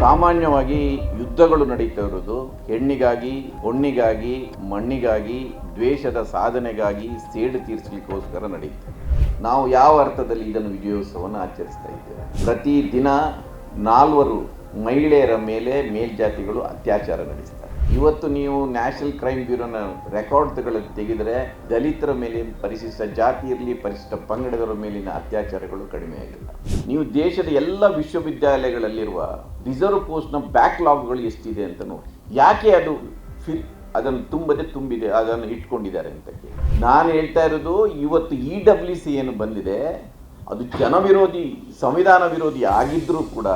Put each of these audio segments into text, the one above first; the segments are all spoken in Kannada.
ಸಾಮಾನ್ಯವಾಗಿ ಯುದ್ಧಗಳು ನಡೀತಾ ಇರೋದು ಹೆಣ್ಣಿಗಾಗಿ, ಹೊಣ್ಣಿಗಾಗಿ, ಮಣ್ಣಿಗಾಗಿ, ದ್ವೇಷದ ಸಾಧನೆಗಾಗಿ, ಸೇಡು ತೀರಿಸಲಿಕ್ಕೋಸ್ಕರ ನಡೀತದೆ. ನಾವು ಯಾವ ಅರ್ಥದಲ್ಲಿ ಇದನ್ನು ವಿಜಯೋತ್ಸವವನ್ನು ಆಚರಿಸ್ತಾ ಇದ್ದೇವೆ? ಪ್ರತಿ ದಿನ 4 ಮಹಿಳೆಯರ ಮೇಲೆ ಮೇಲ್ಜಾತಿಗಳು ಅತ್ಯಾಚಾರ ನಡೆಸ್ತಾರೆ. ಇವತ್ತು ನೀವು ನ್ಯಾಷನಲ್ ಕ್ರೈಮ್ ಬ್ಯೂರೋನ ರೆಕಾರ್ಡ್ಗಳು ತೆಗೆದರೆ ದಲಿತರ ಮೇಲೆ, ಪರಿಶಿಷ್ಟ ಜಾತಿ ಇರಲಿ, ಪರಿಶಿಷ್ಟ ಪಂಗಡದವರ ಮೇಲಿನ ಅತ್ಯಾಚಾರಗಳು ಕಡಿಮೆ ಆಗಿಲ್ಲ. ನೀವು ದೇಶದ ಎಲ್ಲ ವಿಶ್ವವಿದ್ಯಾಲಯಗಳಲ್ಲಿರುವ ರಿಸರ್ವ್ ಪೋಸ್ಟ್ನ ಬ್ಯಾಕ್ಲಾಗ್ಗಳು ಎಷ್ಟಿದೆ ಅಂತ ನೋಡಿ. ಯಾಕೆ ಅದನ್ನು ತುಂಬಿದೆ, ಅದನ್ನು ಇಟ್ಕೊಂಡಿದ್ದಾರೆ ಅಂತ ಕೇಳಿ. ನಾನು ಹೇಳ್ತಾ ಇರೋದು, ಇವತ್ತು EWC ಏನು ಬಂದಿದೆ ಅದು ಜನವಿರೋಧಿ, ಸಂವಿಧಾನ ವಿರೋಧಿ ಆಗಿದ್ದರೂ ಕೂಡ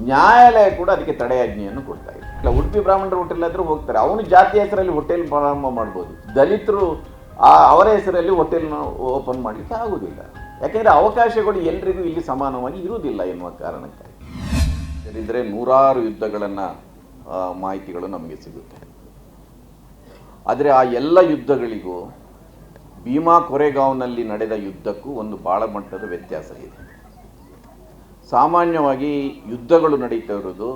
ನ್ಯಾಯಾಲಯ ಕೂಡ ಅದಕ್ಕೆ ತಡೆಯಾಜ್ಞೆಯನ್ನು ಕೊಡ್ತಾ ಇದೆ. ಉಡುಪಿ ಬ್ರಾಹ್ಮಣರ ಹೋಟೆಲ್ ಆದರೂ ಹೋಗ್ತಾರೆ, ಅವನು ಜಾತಿ ಹೆಸರಲ್ಲಿ ಹೋಟೆಲ್ ಪ್ರಾರಂಭ ಮಾಡ್ಬೋದು. ದಲಿತರು ಅವರ ಹೆಸರಲ್ಲಿ ಹೋಟೆಲ್ನ ಓಪನ್ ಮಾಡಲಿಕ್ಕೆ ಆಗೋದಿಲ್ಲ. ಯಾಕೆಂದರೆ ಅವಕಾಶಗಳು ಎಲ್ರಿಗೂ ಇಲ್ಲಿ ಸಮಾನವಾಗಿ ಇರುವುದಿಲ್ಲ ಎನ್ನುವ ಕಾರಣಕ್ಕಾಗಿ. ಇದರಿದ್ದರೆ ನೂರಾರು ಯುದ್ಧಗಳನ್ನು ಮಾಹಿತಿಗಳು ನಮಗೆ ಸಿಗುತ್ತೆ. ಆದರೆ ಆ ಎಲ್ಲ ಯುದ್ಧಗಳಿಗೂ ಭೀಮಾ ಕೊರೆಗಾಂವ್ನಲ್ಲಿ ನಡೆದ ಯುದ್ಧಕ್ಕೂ ಒಂದು ಭಾಳ ಮಟ್ಟದ ವ್ಯತ್ಯಾಸ ಇದೆ. ಸಾಮಾನ್ಯವಾಗಿ ಯುದ್ಧಗಳು ನಡೀತಾ ಇರೋದು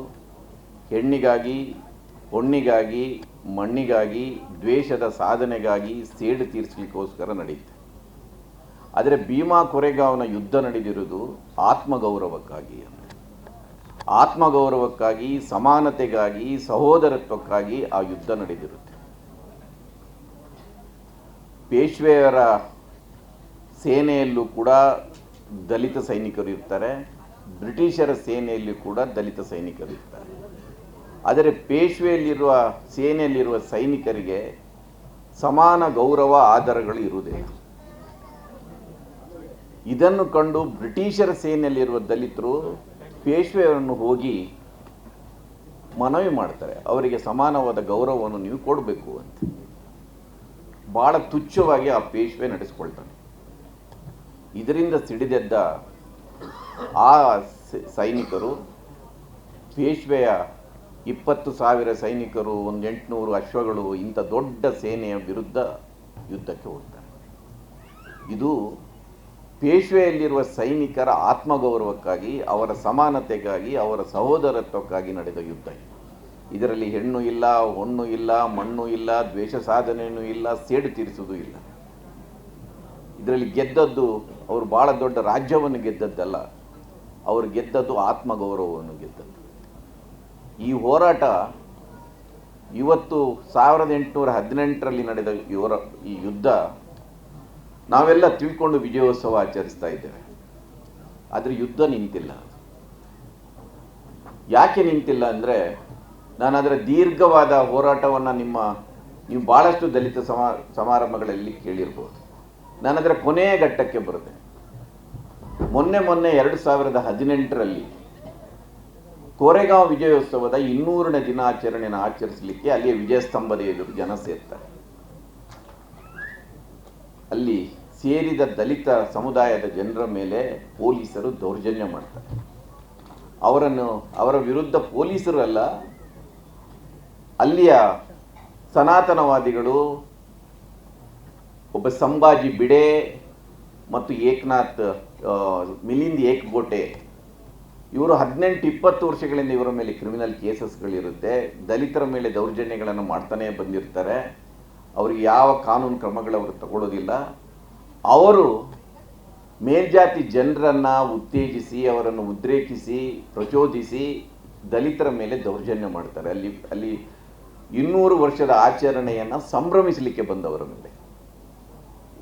ಹೆಣ್ಣಿಗಾಗಿ, ಹೊಣ್ಣಿಗಾಗಿ, ಮಣ್ಣಿಗಾಗಿ, ದ್ವೇಷದ ಸಾಧನೆಗಾಗಿ, ಸೇಡು ತೀರಿಸಲಿಕ್ಕೋಸ್ಕರ ನಡೀತದೆ. ಆದರೆ ಭೀಮಾ ಕೊರೆಗಾಂವ್ನ ಯುದ್ಧ ನಡೆದಿರೋದು ಆತ್ಮಗೌರವಕ್ಕಾಗಿ, ಆತ್ಮಗೌರವಕ್ಕಾಗಿ, ಸಮಾನತೆಗಾಗಿ, ಸಹೋದರತ್ವಕ್ಕಾಗಿ ಆ ಯುದ್ಧ ನಡೆದಿರುತ್ತೆ. ಪೇಶ್ವೆಯರ ಸೇನೆಯಲ್ಲೂ ಕೂಡ ದಲಿತ ಸೈನಿಕರು ಇರ್ತಾರೆ, ಬ್ರಿಟಿಷರ ಸೇನೆಯಲ್ಲಿ ಕೂಡ ದಲಿತ ಸೈನಿಕರು ಇರ್ತಾರೆ. ಆದರೆ ಪೇಶ್ವೆಯಲ್ಲಿರುವ ಸೇನೆಯಲ್ಲಿರುವ ಸೈನಿಕರಿಗೆ ಸಮಾನ ಗೌರವ, ಆಧಾರಗಳು ಇರುವುದಿಲ್ಲ. ಇದನ್ನು ಕಂಡು ಬ್ರಿಟಿಷರ ಸೇನೆಯಲ್ಲಿರುವ ದಲಿತರು ಪೇಶ್ವೆಯನ್ನು ಹೋಗಿ ಮನವಿ ಮಾಡ್ತಾರೆ, ಅವರಿಗೆ ಸಮಾನವಾದ ಗೌರವವನ್ನು ನೀವು ಕೊಡಬೇಕು ಅಂತ. ಭಾಳ ತುಚ್ಛವಾಗಿ ಆ ಪೇಶ್ವೆ ನಡೆಸ್ಕೊಳ್ತಾನೆ. ಇದರಿಂದ ಸಿಡಿದೆದ್ದ ಆ ಸೈನಿಕರು ಪೇಶ್ವೆಯ 20,000 ಸೈನಿಕರು, 800 ಅಶ್ವಗಳು, ಇಂಥ ದೊಡ್ಡ ಸೇನೆಯ ವಿರುದ್ಧ ಯುದ್ಧಕ್ಕೆ ಹೋಗ್ತಾರೆ. ಇದು ಪೇಶ್ವೆಯಲ್ಲಿರುವ ಸೈನಿಕರ ಆತ್ಮಗೌರವಕ್ಕಾಗಿ, ಅವರ ಸಮಾನತೆಗಾಗಿ, ಅವರ ಸಹೋದರತ್ವಕ್ಕಾಗಿ ನಡೆದ ಯುದ್ಧ. ಇದರಲ್ಲಿ ಹೆಣ್ಣು ಇಲ್ಲ, ಹೊಣ್ಣು ಇಲ್ಲ, ಮಣ್ಣು ಇಲ್ಲ, ದ್ವೇಷ ಸಾಧನೆಯೂ ಇಲ್ಲ, ಸೇಡು ತೀರಿಸುವುದೂ ಇಲ್ಲ. ಇದರಲ್ಲಿ ಗೆದ್ದದ್ದು ಅವರು ಭಾಳ ದೊಡ್ಡ ರಾಜ್ಯವನ್ನು ಗೆದ್ದದ್ದಲ್ಲ, ಅವರು ಗೆದ್ದದ್ದು ಆತ್ಮಗೌರವವನ್ನು ಗೆದ್ದದ್ದು. ಈ ಹೋರಾಟ ಇವತ್ತು 1818ರಲ್ಲಿ ನಡೆದ ಈ ಯುದ್ಧ ನಾವೆಲ್ಲ ತಿಳ್ಕೊಂಡು ವಿಜಯೋತ್ಸವ ಆಚರಿಸ್ತಾ ಇದ್ದೇವೆ. ಆದರೆ ಯುದ್ಧ ನಿಂತಿಲ್ಲ. ಯಾಕೆ ನಿಂತಿಲ್ಲ ಅಂದರೆ, ನಾನು ಅದರ ದೀರ್ಘವಾದ ಹೋರಾಟವನ್ನು ನೀವು ಭಾಳಷ್ಟು ದಲಿತ ಸಮಾರಂಭಗಳಲ್ಲಿ ಕೇಳಿರ್ಬೋದು. ನಾನು ಅದರ ಕೊನೆಯ ಘಟ್ಟಕ್ಕೆ ಬರುತ್ತೆ. ಮೊನ್ನೆ 2018ರಲ್ಲಿ ಕೋರೆಗಾಂವ್ ವಿಜಯೋತ್ಸವದ 200ನೇ ದಿನಾಚರಣೆಯನ್ನು ಆಚರಿಸಲಿಕ್ಕೆ ಅಲ್ಲಿಯ ವಿಜಯ ಸ್ತಂಭದ ಎದುರು ಜನ ಸೇರ್ತಾರೆ. ಅಲ್ಲಿ ಸೇರಿದ ದಲಿತ ಸಮುದಾಯದ ಜನರ ಮೇಲೆ ಪೊಲೀಸರು ದೌರ್ಜನ್ಯ ಮಾಡ್ತಾರೆ. ಅವರ ವಿರುದ್ಧ ಪೊಲೀಸರಲ್ಲ, ಅಲ್ಲಿಯ ಸನಾತನವಾದಿಗಳು, ಒಬ್ಬ ಸಂಭಾಜಿ ಬಿಡೆ ಮತ್ತು ಮಿಲಿಂದ್ ಏಕ್ಬೋಟೆ, ಇವರು 18-20 ವರ್ಷಗಳಿಂದ ಇವರ ಮೇಲೆ ಕ್ರಿಮಿನಲ್ ಕೇಸಸ್ಗಳಿರುತ್ತೆ. ದಲಿತರ ಮೇಲೆ ದೌರ್ಜನ್ಯಗಳನ್ನು ಮಾಡ್ತಾನೆ ಬಂದಿರ್ತಾರೆ. ಅವರಿಗೆ ಯಾವ ಕಾನೂನು ಕ್ರಮಗಳು ಅವರು ತಗೊಳ್ಳೋದಿಲ್ಲ. ಅವರು ಮೇಲ್ಜಾತಿ ಜನರನ್ನು ಉತ್ತೇಜಿಸಿ, ಅವರನ್ನು ಉದ್ರೇಕಿಸಿ, ಪ್ರಚೋದಿಸಿ ದಲಿತರ ಮೇಲೆ ದೌರ್ಜನ್ಯ ಮಾಡ್ತಾರೆ. ಅಲ್ಲಿ 200 ವರ್ಷದ ಆಚರಣೆಯನ್ನು ಸಂಭ್ರಮಿಸಲಿಕ್ಕೆ ಬಂದವರ ಮೇಲೆ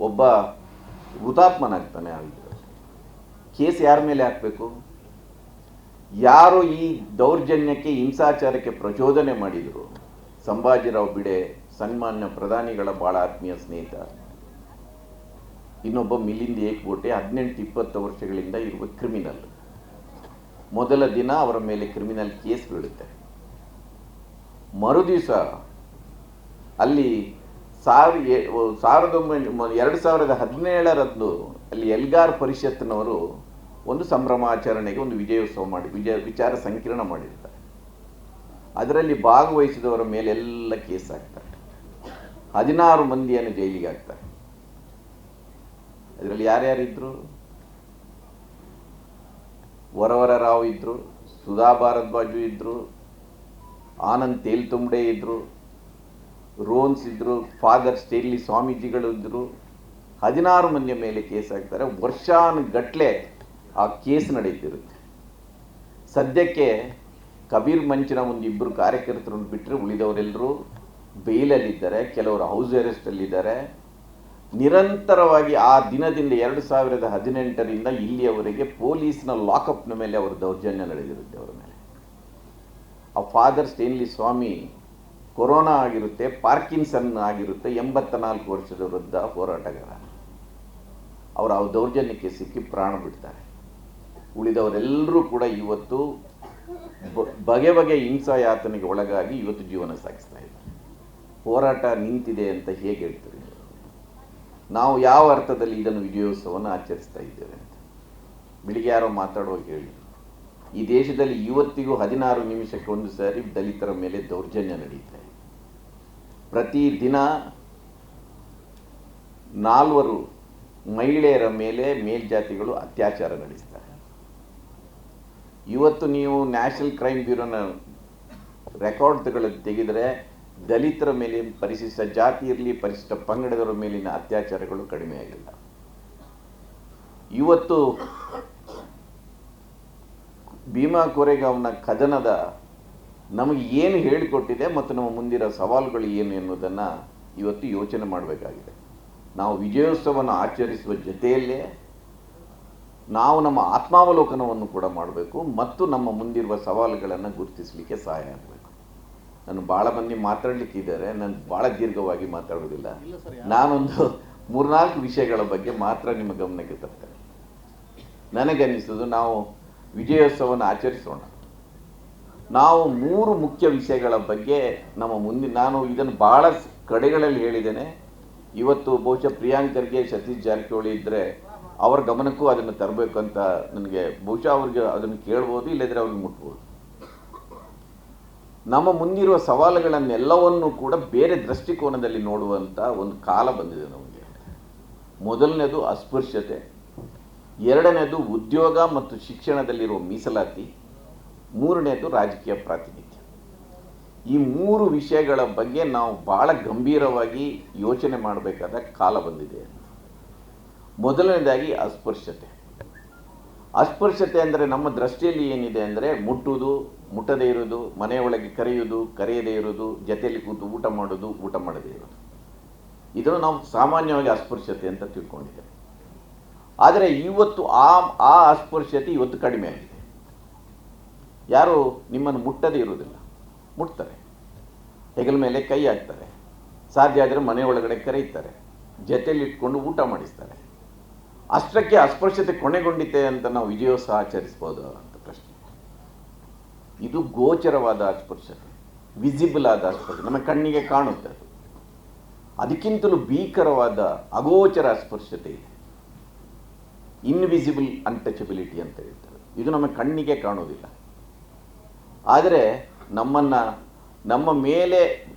ಒಬ್ಬ ಹುತಾತ್ಮನಾಗ್ತಾನೆ. ಕೇಸ್ ಯಾರ ಮೇಲೆ ಹಾಕಬೇಕು? ಯಾರು ಈ ದೌರ್ಜನ್ಯಕ್ಕೆ, ಹಿಂಸಾಚಾರಕ್ಕೆ ಪ್ರಚೋದನೆ ಮಾಡಿದರು? ಸಂಭಾಜಿರಾವ್ ಬಿಡೆ, ಸನ್ಮಾನ್ಯ ಪ್ರಧಾನಿಗಳ ಭಾಳ ಆತ್ಮೀಯ ಸ್ನೇಹಿತ. ಇನ್ನೊಬ್ಬ ಮಿಲಿಂದ್ ಏಕ್ಬೋಟೆ, 18-20 ವರ್ಷಗಳಿಂದ ಇರುವ ಕ್ರಿಮಿನಲ್. ಮೊದಲ ದಿನ ಅವರ ಮೇಲೆ ಕ್ರಿಮಿನಲ್ ಕೇಸ್ ಬೀಳುತ್ತೆ. ಮರುದಿವಸ ಅಲ್ಲಿ 2017ರಂದು ಅಲ್ಲಿ ಎಲ್ಗಾರ್ ಪರಿಷತ್ನವರು ಒಂದು ಸಂಭ್ರಮಾಚರಣೆಗೆ ಒಂದು ವಿಜಯೋತ್ಸವ ಮಾಡಿ ವಿಚಾರ ಸಂಕಿರಣ ಮಾಡಿರ್ತಾರೆ. ಅದರಲ್ಲಿ ಭಾಗವಹಿಸಿದವರ ಮೇಲೆಲ್ಲ ಕೇಸ್ ಹಾಕ್ತಾರೆ. 16 ಮಂದಿಯನ್ನು ಜೈಲಿಗೆ ಹಾಕ್ತಾರೆ. ಅದರಲ್ಲಿ ಯಾರ್ಯಾರಿದ್ರು? ವರವರ ರಾವ್ ಇದ್ದರು, ಸುಧಾ ಭಾರದ್ವಾಜು ಇದ್ದರು, ಆನಂದ್ ತೇಲ್ತುಂಬಡೆ ಇದ್ದರು, ರೋನ್ಸ್ ಇದ್ದರು, ಫಾದರ್ ಸ್ಟೇನ್ಲಿ ಸ್ವಾಮೀಜಿಗಳು ಇದ್ದರು. 16 ಮಂದಿಯ ಮೇಲೆ ಕೇಸ್ ಹಾಕ್ತಾರೆ. ವರ್ಷಾನುಗಟ್ಟಲೆ ಆ ಕೇಸ್ ನಡೀತಿರುತ್ತೆ. ಸದ್ಯಕ್ಕೆ ಕಬೀರ್ ಮಂಚಿನ ಒಂದಿಬ್ಬರು ಕಾರ್ಯಕರ್ತರನ್ನು ಬಿಟ್ಟರೆ ಉಳಿದವರೆಲ್ಲರೂ ಬೇಲಲ್ಲಿದ್ದಾರೆ, ಕೆಲವರು ಹೌಸ್ ಅರೆಸ್ಟಲ್ಲಿದ್ದಾರೆ. ನಿರಂತರವಾಗಿ ಆ ದಿನದಿಂದ 2018ರಿಂದ ಇಲ್ಲಿಯವರೆಗೆ ಪೊಲೀಸ್ನ ಲಾಕಪ್ನ ಮೇಲೆ ಅವರ ದೌರ್ಜನ್ಯ ನಡೆದಿರುತ್ತೆ. ಅವರ ಮೇಲೆ ಆ ಫಾದರ್ ಸ್ಟೇನ್ಲಿ ಸ್ವಾಮಿ ಕೊರೋನಾ ಆಗಿರುತ್ತೆ, ಪಾರ್ಕಿನ್ಸನ್ ಆಗಿರುತ್ತೆ, 84 ವರ್ಷದ ವೃದ್ಧ ಹೋರಾಟಗಾರ. ಅವರು ಆ ದೌರ್ಜನ್ಯಕ್ಕೆ ಸಿಕ್ಕಿ ಪ್ರಾಣ ಬಿಡ್ತಾರೆ. ಉಳಿದವರೆಲ್ಲರೂ ಕೂಡ ಇವತ್ತು ಬಗೆ ಬಗೆ ಹಿಂಸಾ ಯಾತನೆಗೆ ಒಳಗಾಗಿ ಇವತ್ತು ಜೀವನ ಸಾಗಿಸ್ತಾ ಇದ್ದಾರೆ. ಹೋರಾಟ ನಿಂತಿದೆ ಅಂತ ಹೇಗೆ ಹೇಳ್ತೀರಿ? ನಾವು ಯಾವ ಅರ್ಥದಲ್ಲಿ ಇದನ್ನು ವಿಜಯೋತ್ಸವವನ್ನು ಆಚರಿಸ್ತಾ ಇದ್ದೇವೆ ಅಂತ ಬೆಳಿಗ್ಗೆ ಯಾರೋ ಮಾತಾಡುವಾಗ ಹೇಳಿ. ಈ ದೇಶದಲ್ಲಿ ಇವತ್ತಿಗೂ 16 ನಿಮಿಷಕ್ಕೆ ಒಂದು ಸಾರಿ ದಲಿತರ ಮೇಲೆ ದೌರ್ಜನ್ಯ ನಡೀತಾ ಇದೆ. ಪ್ರತಿ ದಿನ 4 ಮಹಿಳೆಯರ ಮೇಲೆ ಮೇಲ್ಜಾತಿಗಳು ಅತ್ಯಾಚಾರ ನಡೆಸ್ತಾರೆ. ಇವತ್ತು ನೀವು ನ್ಯಾಷನಲ್ ಕ್ರೈಮ್ ಬ್ಯೂರೋನ ರೆಕಾರ್ಡ್ಗಳನ್ನು ತೆಗೆದರೆ ದಲಿತರ ಮೇಲೆ, ಪರಿಶಿಷ್ಟ ಜಾತಿ ಇರಲಿ, ಪರಿಶಿಷ್ಟ ಪಂಗಡದವರ ಮೇಲಿನ ಅತ್ಯಾಚಾರಗಳು ಕಡಿಮೆ ಆಗಿಲ್ಲ. ಇವತ್ತು ಭೀಮಾ ಕೋರೆಗಾಂವ್ನ ಕದನದ ನಮಗೆ ಏನು ಹೇಳಿಕೊಟ್ಟಿದೆ ಮತ್ತು ನಮ್ಮ ಮುಂದಿರೋ ಸವಾಲುಗಳು ಏನು ಎನ್ನುವುದನ್ನು ಇವತ್ತು ಯೋಚನೆ ಮಾಡಬೇಕಾಗಿದೆ. ನಾವು ವಿಜಯೋತ್ಸವವನ್ನು ಆಚರಿಸುವ ಜೊತೆಯಲ್ಲೇ ನಾವು ನಮ್ಮ ಆತ್ಮಾವಲೋಕನವನ್ನು ಕೂಡ ಮಾಡಬೇಕು ಮತ್ತು ನಮ್ಮ ಮುಂದಿರುವ ಸವಾಲುಗಳನ್ನು ಗುರುತಿಸಲಿಕ್ಕೆ ಸಹಾಯ ಆಗಬೇಕು. ನಾನು ಭಾಳ ಮಂದಿ ಮಾತಾಡಲಿಕ್ಕಿದ್ದಾರೆ, ನಾನು ಭಾಳ ದೀರ್ಘವಾಗಿ ಮಾತಾಡೋದಿಲ್ಲ. ನಾನೊಂದು 3-4 ವಿಷಯಗಳ ಬಗ್ಗೆ ಮಾತ್ರ ನಿಮ್ಮ ಗಮನಕ್ಕೆ ತರ್ತೇನೆ. ನನಗನ್ನಿಸೋದು ನಾವು ವಿಜಯೋತ್ಸವವನ್ನು ಆಚರಿಸೋಣ. ನಾವು 3 ಮುಖ್ಯ ವಿಷಯಗಳ ಬಗ್ಗೆ ನಮ್ಮ ಮುಂದಿನ, ನಾನು ಇದನ್ನು ಭಾಳ ಕಡೆಗಳಲ್ಲಿ ಹೇಳಿದ್ದೇನೆ. ಇವತ್ತು ಬಹುಶಃ ಪ್ರಿಯಾಂಕ್ ಖರ್ಗೆ, ಸತೀಶ್ ಜಾರಕಿಹೊಳಿ ಇದ್ದರೆ ಅವರ ಗಮನಕ್ಕೂ ಅದನ್ನು ತರಬೇಕಂತ ನನಗೆ, ಬಹುಶಃ ಅವ್ರಿಗೆ ಅದನ್ನು ಕೇಳ್ಬೋದು, ಇಲ್ಲದ್ರೆ ಅವ್ರಿಗೆ ಮುಟ್ಬೋದು. ನಮ್ಮ ಮುಂದಿರುವ ಸವಾಲುಗಳನ್ನೆಲ್ಲವನ್ನೂ ಕೂಡ ಬೇರೆ ದೃಷ್ಟಿಕೋನದಲ್ಲಿ ನೋಡುವಂಥ ಒಂದು ಕಾಲ ಬಂದಿದೆ ನಮಗೆ. ಮೊದಲನೇದು ಅಸ್ಪೃಶ್ಯತೆ, ಎರಡನೇದು ಉದ್ಯೋಗ ಮತ್ತು ಶಿಕ್ಷಣದಲ್ಲಿರುವ ಮೀಸಲಾತಿ, ಮೂರನೇದು ರಾಜಕೀಯ ಪ್ರಾತಿನಿಧ್ಯ. ಈ 3 ವಿಷಯಗಳ ಬಗ್ಗೆ ನಾವು ಭಾಳ ಗಂಭೀರವಾಗಿ ಯೋಚನೆ ಮಾಡಬೇಕಾದ ಕಾಲ ಬಂದಿದೆ. ಮೊದಲನೇದಾಗಿ ಅಸ್ಪೃಶ್ಯತೆ. ಅಸ್ಪೃಶ್ಯತೆ ಅಂದರೆ ನಮ್ಮ ದೃಷ್ಟಿಯಲ್ಲಿ ಏನಿದೆ ಅಂದರೆ ಮುಟ್ಟುವುದು, ಮುಟ್ಟದೇ ಇರೋದು, ಮನೆಯೊಳಗೆ ಕರೆಯುವುದು, ಕರೆಯದೇ ಇರೋದು, ಜೊತೆಯಲ್ಲಿ ಕೂತು ಊಟ ಮಾಡೋದು, ಊಟ ಮಾಡದೇ ಇರೋದು. ಇದನ್ನು ನಾವು ಸಾಮಾನ್ಯವಾಗಿ ಅಸ್ಪೃಶ್ಯತೆ ಅಂತ ತಿಳ್ಕೊಂಡಿದ್ದೇವೆ. ಆದರೆ ಇವತ್ತು ಆ ಅಸ್ಪೃಶ್ಯತೆ ಇವತ್ತು ಕಡಿಮೆ ಆಗಿದೆ. ಯಾರು ನಿಮ್ಮನ್ನು ಮುಟ್ಟದೇ ಇರೋದಿಲ್ಲ, ಮುಟ್ತಾರೆ, ಹೆಗಲ ಮೇಲೆ ಕೈ ಹಾಕ್ತಾರೆ, ಸಾಧ್ಯ ಆದರೆ ಮನೆಯೊಳಗಡೆ ಕರೆಯುತ್ತಾರೆ, ಜೊತೆಯಲ್ಲಿ ಇಟ್ಕೊಂಡು ಊಟ ಮಾಡಿಸ್ತಾರೆ. ಅಷ್ಟಕ್ಕೆ ಅಸ್ಪೃಶ್ಯತೆ ಕೊನೆಗೊಂಡಿತೆ ಅಂತ ನಾವು ವಿಜಯೋತ್ಸವ ಆಚರಿಸ್ಬೋದು ಅಂತ ಪ್ರಶ್ನೆ. ಇದು ಗೋಚರವಾದ ಅಸ್ಪೃಶ್ಯತೆ, ವಿಸಿಬಲ್ ಆದ ಅಸ್ಪೃಶ್ಯತೆ, ನಮ್ಮ ಕಣ್ಣಿಗೆ ಕಾಣುತ್ತೆ. ಅದು ಅದಕ್ಕಿಂತಲೂ ಭೀಕರವಾದ ಅಗೋಚರ ಅಸ್ಪೃಶ್ಯತೆ ಇದೆ, ಇನ್ವಿಸಿಬಲ್ ಅನ್ಟಚಬಿಲಿಟಿ ಅಂತ ಹೇಳ್ತಾರೆ. ಇದು ನಮ್ಮ ಕಣ್ಣಿಗೆ ಕಾಣೋದಿಲ್ಲ. ಆದರೆ ನಮ್ಮ ಮೇಲೆ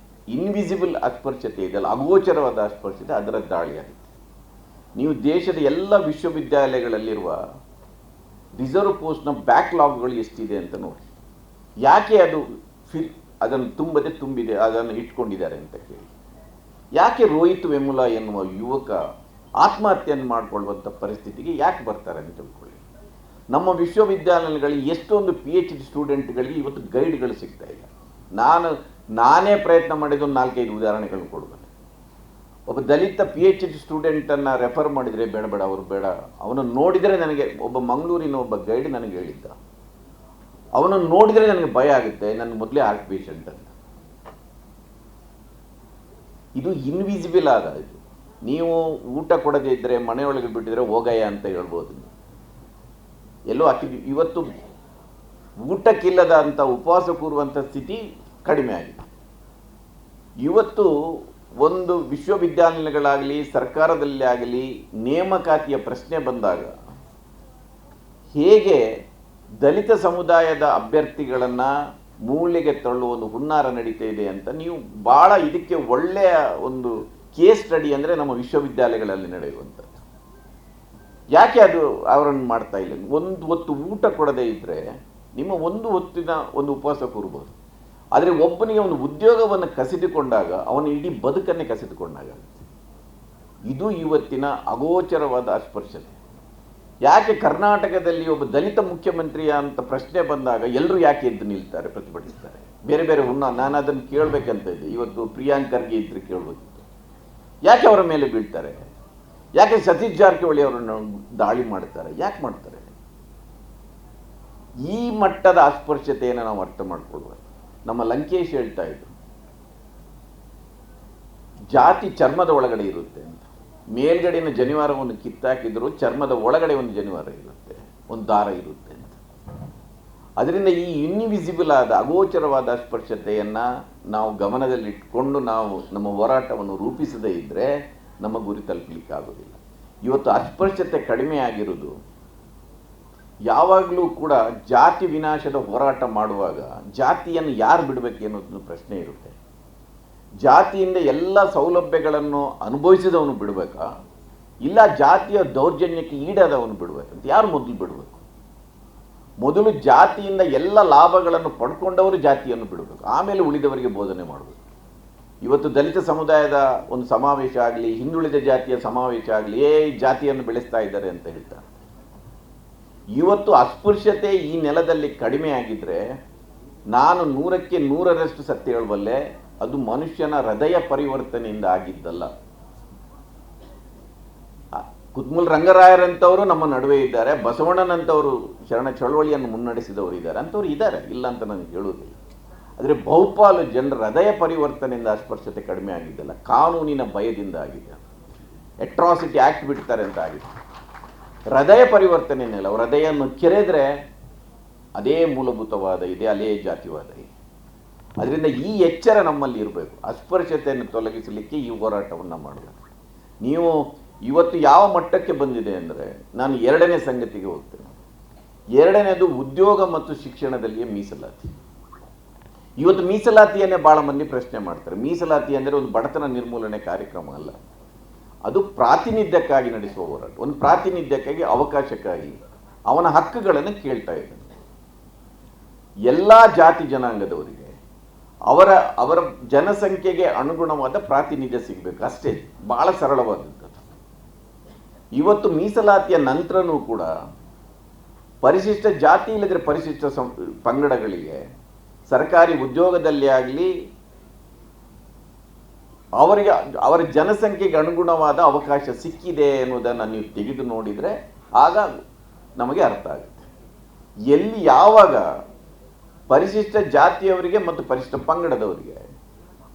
ಇನ್ವಿಸಿಬಲ್ ಅಸ್ಪೃಶ್ಯತೆ ಇದೆಯಲ್ಲ, ಅಗೋಚರವಾದ ಅಸ್ಪೃಶ್ಯತೆ, ಅದರ ದಾಳಿಯಾಗಿದೆ. ನೀವು ದೇಶದ ಎಲ್ಲ ವಿಶ್ವವಿದ್ಯಾಲಯಗಳಲ್ಲಿರುವ ರಿಸರ್ವ್ ಪೋಸ್ಟ್ನ ಬ್ಯಾಕ್ಲಾಗ್ಗಳು ಎಷ್ಟಿದೆ ಅಂತ ನೋಡಿ. ಯಾಕೆ ಅದು ಅದನ್ನು ತುಂಬಿದೆ, ಅದನ್ನು ಇಟ್ಕೊಂಡಿದ್ದಾರೆ ಅಂತ ಕೇಳಿ. ಯಾಕೆ ರೋಹಿತ್ ವೆಮುಲ ಎನ್ನುವ ಯುವಕ ಆತ್ಮಹತ್ಯೆಯನ್ನು ಮಾಡಿಕೊಳ್ಳುವಂಥ ಪರಿಸ್ಥಿತಿಗೆ ಯಾಕೆ ಬರ್ತಾರೆ ಅಂತ ತಿಳ್ಕೊಳ್ಳಿ. ನಮ್ಮ ವಿಶ್ವವಿದ್ಯಾಲಯಗಳಲ್ಲಿ ಎಷ್ಟೊಂದು PhD ಸ್ಟೂಡೆಂಟ್ಗಳಿಗೆ ಇವತ್ತು ಗೈಡ್ಗಳು ಸಿಗ್ತಾ ಇಲ್ಲ. ನಾನೇ ಪ್ರಯತ್ನ ಮಾಡಿದ್ದು 4-5 ಉದಾಹರಣೆಗಳನ್ನು ಕೊಡಬಲ್ಲೆ. ಒಬ್ಬ ದಲಿತ PhD ಸ್ಟೂಡೆಂಟನ್ನು ರೆಫರ್ ಮಾಡಿದರೆ ಬೇಡ, ಅವರು ಬೇಡ, ಅವನನ್ನು ನೋಡಿದರೆ ನನಗೆ, ಒಬ್ಬ ಮಂಗಳೂರಿನ ಒಬ್ಬ ಗೈಡ್ ನನಗೆ ಹೇಳಿದ್ದ, ಅವನನ್ನು ನೋಡಿದರೆ ನನಗೆ ಭಯ ಆಗುತ್ತೆ, ನನ್ನ ಮೊದಲೇ ಹಾರ್ಟ್ ಪೇಷಂಟ್ ಅಂತ. ಇದು ಇನ್ವಿಸಿಬಲ್ ಆದ ಇದು. ನೀವು ಊಟ ಕೊಡದೇ ಇದ್ದರೆ, ಮನೆಯೊಳಗೆ ಬಿಟ್ಟಿದ್ರೆ ಹೋಗಯ್ಯ ಅಂತ ಹೇಳ್ಬೋದು. ಎಲ್ಲೋ ಇವತ್ತು ಊಟಕ್ಕಿಲ್ಲದ ಅಂತ ಉಪವಾಸ ಕೂರುವಂಥ ಸ್ಥಿತಿ ಕಡಿಮೆ ಆಗಿದೆ. ಇವತ್ತು ಒಂದು ವಿಶ್ವವಿದ್ಯಾನಿಲಯಗಳಾಗಲಿ, ಸರ್ಕಾರದಲ್ಲಿ ಆಗಲಿ, ನೇಮಕಾತಿಯ ಪ್ರಶ್ನೆ ಬಂದಾಗ ಹೇಗೆ ದಲಿತ ಸಮುದಾಯದ ಅಭ್ಯರ್ಥಿಗಳನ್ನು ಮೂಲೆಗೆ ತಳ್ಳುವ ಒಂದು ಹುನ್ನಾರ ನಡೀತಾ ಇದೆ ಅಂತ ನೀವು ಭಾಳ, ಇದಕ್ಕೆ ಒಳ್ಳೆಯ ಒಂದು ಕೇಸ್ ಸ್ಟಡಿ ಅಂದರೆ ನಮ್ಮ ವಿಶ್ವವಿದ್ಯಾಲಯಗಳಲ್ಲಿ ನಡೆಯುವಂಥದ್ದು. ಯಾಕೆ ಅದು ಅವರನ್ನು ಮಾಡ್ತಾ ಇಲ್ಲ? ಒಂದು ಹೊತ್ತು ಊಟ ಕೊಡದೇ ಇದ್ದರೆ ನಿಮ್ಮ ಒಂದು ಹೊತ್ತಿನ ಒಂದು ಉಪವಾಸ ಕೂರ್ಬೋದು. ಆದರೆ ಒಬ್ಬನಿಗೆ ಒಂದು ಉದ್ಯೋಗವನ್ನು ಕಸಿದುಕೊಂಡಾಗ ಅವನ ಇಡೀ ಬದುಕನ್ನೇ ಕಸಿದುಕೊಂಡಾಗ ಇದು ಇವತ್ತಿನ ಅಗೋಚರವಾದ ಅಸ್ಪೃಶ್ಯತೆ. ಯಾಕೆ ಕರ್ನಾಟಕದಲ್ಲಿ ಒಬ್ಬ ದಲಿತ ಮುಖ್ಯಮಂತ್ರಿ ಅಂತ ಪ್ರಶ್ನೆ ಬಂದಾಗ ಎಲ್ಲರೂ ಯಾಕೆ ಎದ್ದು ನಿಲ್ತಾರೆ, ಪ್ರತಿಭಟಿಸ್ತಾರೆ? ಬೇರೆ ಬೇರೆ ನಾನು ಅದನ್ನು ಕೇಳಬೇಕಂತ ಇದ್ದೆ. ಇವತ್ತು ಪ್ರಿಯಾಂಕ್ ಖರ್ಗೆ ಇದ್ರೆ ಕೇಳಬೇಕಿತ್ತು. ಯಾಕೆ ಅವರ ಮೇಲೆ ಬೀಳ್ತಾರೆ? ಯಾಕೆ ಸತೀಶ್ ಜಾರಕಿಹೊಳಿ ಅವರನ್ನು ದಾಳಿ ಮಾಡ್ತಾರೆ? ಯಾಕೆ ಮಾಡ್ತಾರೆ? ಈ ಮಟ್ಟದ ಅಸ್ಪೃಶ್ಯತೆಯನ್ನು ನಾವು ಅರ್ಥ ಮಾಡ್ಕೊಳ್ಬೇಕು. ನಮ್ಮ ಲಂಕೇಶ್ ಹೇಳ್ತಾ ಇದ್ರು, ಜಾತಿ ಚರ್ಮದ ಒಳಗಡೆ ಇರುತ್ತೆ ಅಂತ. ಮೇಲ್ಗಡೆನ ಜನಿವಾರವನ್ನು ಕಿತ್ತಾಕಿದ್ರು ಚರ್ಮದ ಒಳಗಡೆ ಒಂದು ಜನಿವಾರ ಇರುತ್ತೆ, ಒಂದು ದಾರ ಇರುತ್ತೆ ಅಂತ. ಅದರಿಂದ ಈ ಇನ್ವಿಸಿಬಲ್ ಆದ ಅಗೋಚರವಾದ ಅಸ್ಪೃಶ್ಯತೆಯನ್ನು ನಾವು ಗಮನದಲ್ಲಿಟ್ಕೊಂಡು ನಾವು ನಮ್ಮ ಹೋರಾಟವನ್ನು ರೂಪಿಸದೇ ಇದ್ದರೆ ನಮ್ಮ ಗುರಿ ತಲುಪಲಿಕ್ಕಾಗೋದಿಲ್ಲ. ಇವತ್ತು ಅಸ್ಪೃಶ್ಯತೆ ಕಡಿಮೆ ಆಗಿರೋದು ಯಾವಾಗಲೂ ಕೂಡ ಜಾತಿ ವಿನಾಶದ ಹೋರಾಟ ಮಾಡುವಾಗ ಜಾತಿಯನ್ನು ಯಾರು ಬಿಡಬೇಕು ಅನ್ನೋದು ಪ್ರಶ್ನೆ ಇರುತ್ತೆ. ಜಾತಿಯಿಂದ ಎಲ್ಲ ಸೌಲಭ್ಯಗಳನ್ನು ಅನುಭವಿಸಿದವನು ಬಿಡಬೇಕಾ, ಇಲ್ಲ ಜಾತಿಯ ದೌರ್ಜನ್ಯಕ್ಕೆ ಈಡಾದವನು ಬಿಡಬೇಕಂತ? ಯಾರು ಮೊದಲು ಬಿಡಬೇಕು? ಮೊದಲು ಜಾತಿಯಿಂದ ಎಲ್ಲ ಲಾಭಗಳನ್ನು ಪಡ್ಕೊಂಡವರು ಜಾತಿಯನ್ನು ಬಿಡಬೇಕು, ಆಮೇಲೆ ಉಳಿದವರಿಗೆ ಬೋಧನೆ ಮಾಡಬೇಕು. ಇವತ್ತು ದಲಿತ ಸಮುದಾಯದ ಒಂದು ಸಮಾವೇಶ ಆಗಲಿ, ಹಿಂದುಳಿದ ಜಾತಿಯ ಸಮಾವೇಶ ಆಗಲಿ, ಜಾತಿಯನ್ನು ಬೆಳೆಸ್ತಾ ಇದ್ದಾರೆ ಅಂತ ಹೇಳ್ತಾರೆ. ಇವತ್ತು ಅಸ್ಪೃಶ್ಯತೆ ಈ ನೆಲದಲ್ಲಿ ಕಡಿಮೆ ಆಗಿದ್ರೆ ನಾನು 100ಕ್ಕೆ 100ರಷ್ಟು ಸತ್ಯ ಹೇಳಬಲ್ಲೆ, ಅದು ಮನುಷ್ಯನ ಹೃದಯ ಪರಿವರ್ತನೆಯಿಂದ ಆಗಿದ್ದಲ್ಲ. ಕುದ್ಮಲ್ ರಂಗರಾಯರಂಥವರು ನಮ್ಮ ನಡುವೆ ಇದ್ದಾರೆ, ಬಸವಣ್ಣನಂಥವರು ಶರಣ ಚಳವಳಿಯನ್ನು ಮುನ್ನಡೆಸಿದವರು ಇದ್ದಾರೆ, ಅಂಥವ್ರು ಇದ್ದಾರೆ, ಇಲ್ಲ ಅಂತ ನನಗೆ ಹೇಳುವುದಿಲ್ಲ. ಆದರೆ ಬಹುಪಾಲು ಜನರ ಹೃದಯ ಪರಿವರ್ತನೆಯಿಂದ ಅಸ್ಪೃಶ್ಯತೆ ಕಡಿಮೆ ಆಗಿದ್ದಲ್ಲ, ಕಾನೂನಿನ ಭಯದಿಂದ ಆಗಿದೆ. ಅಟ್ರಾಸಿಟಿ ಆ್ಯಕ್ಟ್ ಬಿಡ್ತಾರೆ ಅಂತ ಆಗಿದೆ. ಹೃದಯ ಪರಿವರ್ತನೆಯಲ್ಲ, ಅವ್ರ ಹೃದಯವನ್ನು ಕೆರೆದ್ರೆ ಅದೇ ಮೂಲಭೂತವಾದ ಇದೆ, ಅದೇ ಜಾತಿವಾದ ಇದೆ. ಅದರಿಂದ ಈ ಎಚ್ಚರ ನಮ್ಮಲ್ಲಿ ಇರಬೇಕು. ಅಸ್ಪೃಶ್ಯತೆಯನ್ನು ತೊಲಗಿಸಲಿಕ್ಕೆ ಈ ಹೋರಾಟವನ್ನು ಮಾಡಬೇಕು. ನೀವು ಇವತ್ತು ಯಾವ ಮಟ್ಟಕ್ಕೆ ಬಂದಿದೆ ಅಂದರೆ, ನಾನು 2ನೇ ಸಂಗತಿಗೆ ಹೋಗ್ತೇನೆ. 2ನೇದು ಉದ್ಯೋಗ ಮತ್ತು ಶಿಕ್ಷಣದಲ್ಲಿಯೇ ಮೀಸಲಾತಿ. ಇವತ್ತು ಮೀಸಲಾತಿಯನ್ನೇ ಭಾಳ ಮಂದಿ ಪ್ರಶ್ನೆ ಮಾಡ್ತಾರೆ. ಮೀಸಲಾತಿ ಅಂದರೆ ಒಂದು ಬಡತನ ನಿರ್ಮೂಲನೆ ಕಾರ್ಯಕ್ರಮ ಅಲ್ಲ, ಅದು ಪ್ರಾತಿನಿಧ್ಯಕ್ಕಾಗಿ ನಡೆಸುವ ಹೋರಾಟ. ಒಂದು ಪ್ರಾತಿನಿಧ್ಯಕ್ಕಾಗಿ, ಅವಕಾಶಕ್ಕಾಗಿ, ಅವನ ಹಕ್ಕುಗಳನ್ನು ಕೇಳ್ತಾ ಇದ್ದಾನೆ. ಎಲ್ಲ ಜಾತಿ ಜನಾಂಗದವರಿಗೆ ಅವರ ಜನಸಂಖ್ಯೆಗೆ ಅನುಗುಣವಾದ ಪ್ರಾತಿನಿಧ್ಯ ಸಿಗಬೇಕು, ಅಷ್ಟೇ. ಭಾಳ ಸರಳವಾದದ್ದು. ಇವತ್ತು ಮೀಸಲಾತಿಯ ನಂತರನೂ ಕೂಡ ಪರಿಶಿಷ್ಟ ಜಾತಿ ಇಲ್ಲದ್ರೆ ಪರಿಶಿಷ್ಟ ಪಂಗಡಗಳಿಗೆ ಸರ್ಕಾರಿ ಉದ್ಯೋಗದಲ್ಲಿ ಆಗಲಿ ಅವರಿಗೆ ಅವರ ಜನಸಂಖ್ಯೆಗೆ ಅನುಗುಣವಾದ ಅವಕಾಶ ಸಿಕ್ಕಿದೆ ಎನ್ನುವುದನ್ನು ನೀವು ತೆಗೆದು ನೋಡಿದರೆ ಆಗ ನಮಗೆ ಅರ್ಥ ಆಗುತ್ತೆ. ಎಲ್ಲಿ ಯಾವಾಗ ಪರಿಶಿಷ್ಟ ಜಾತಿಯವರಿಗೆ ಮತ್ತು ಪರಿಶಿಷ್ಟ ಪಂಗಡದವರಿಗೆ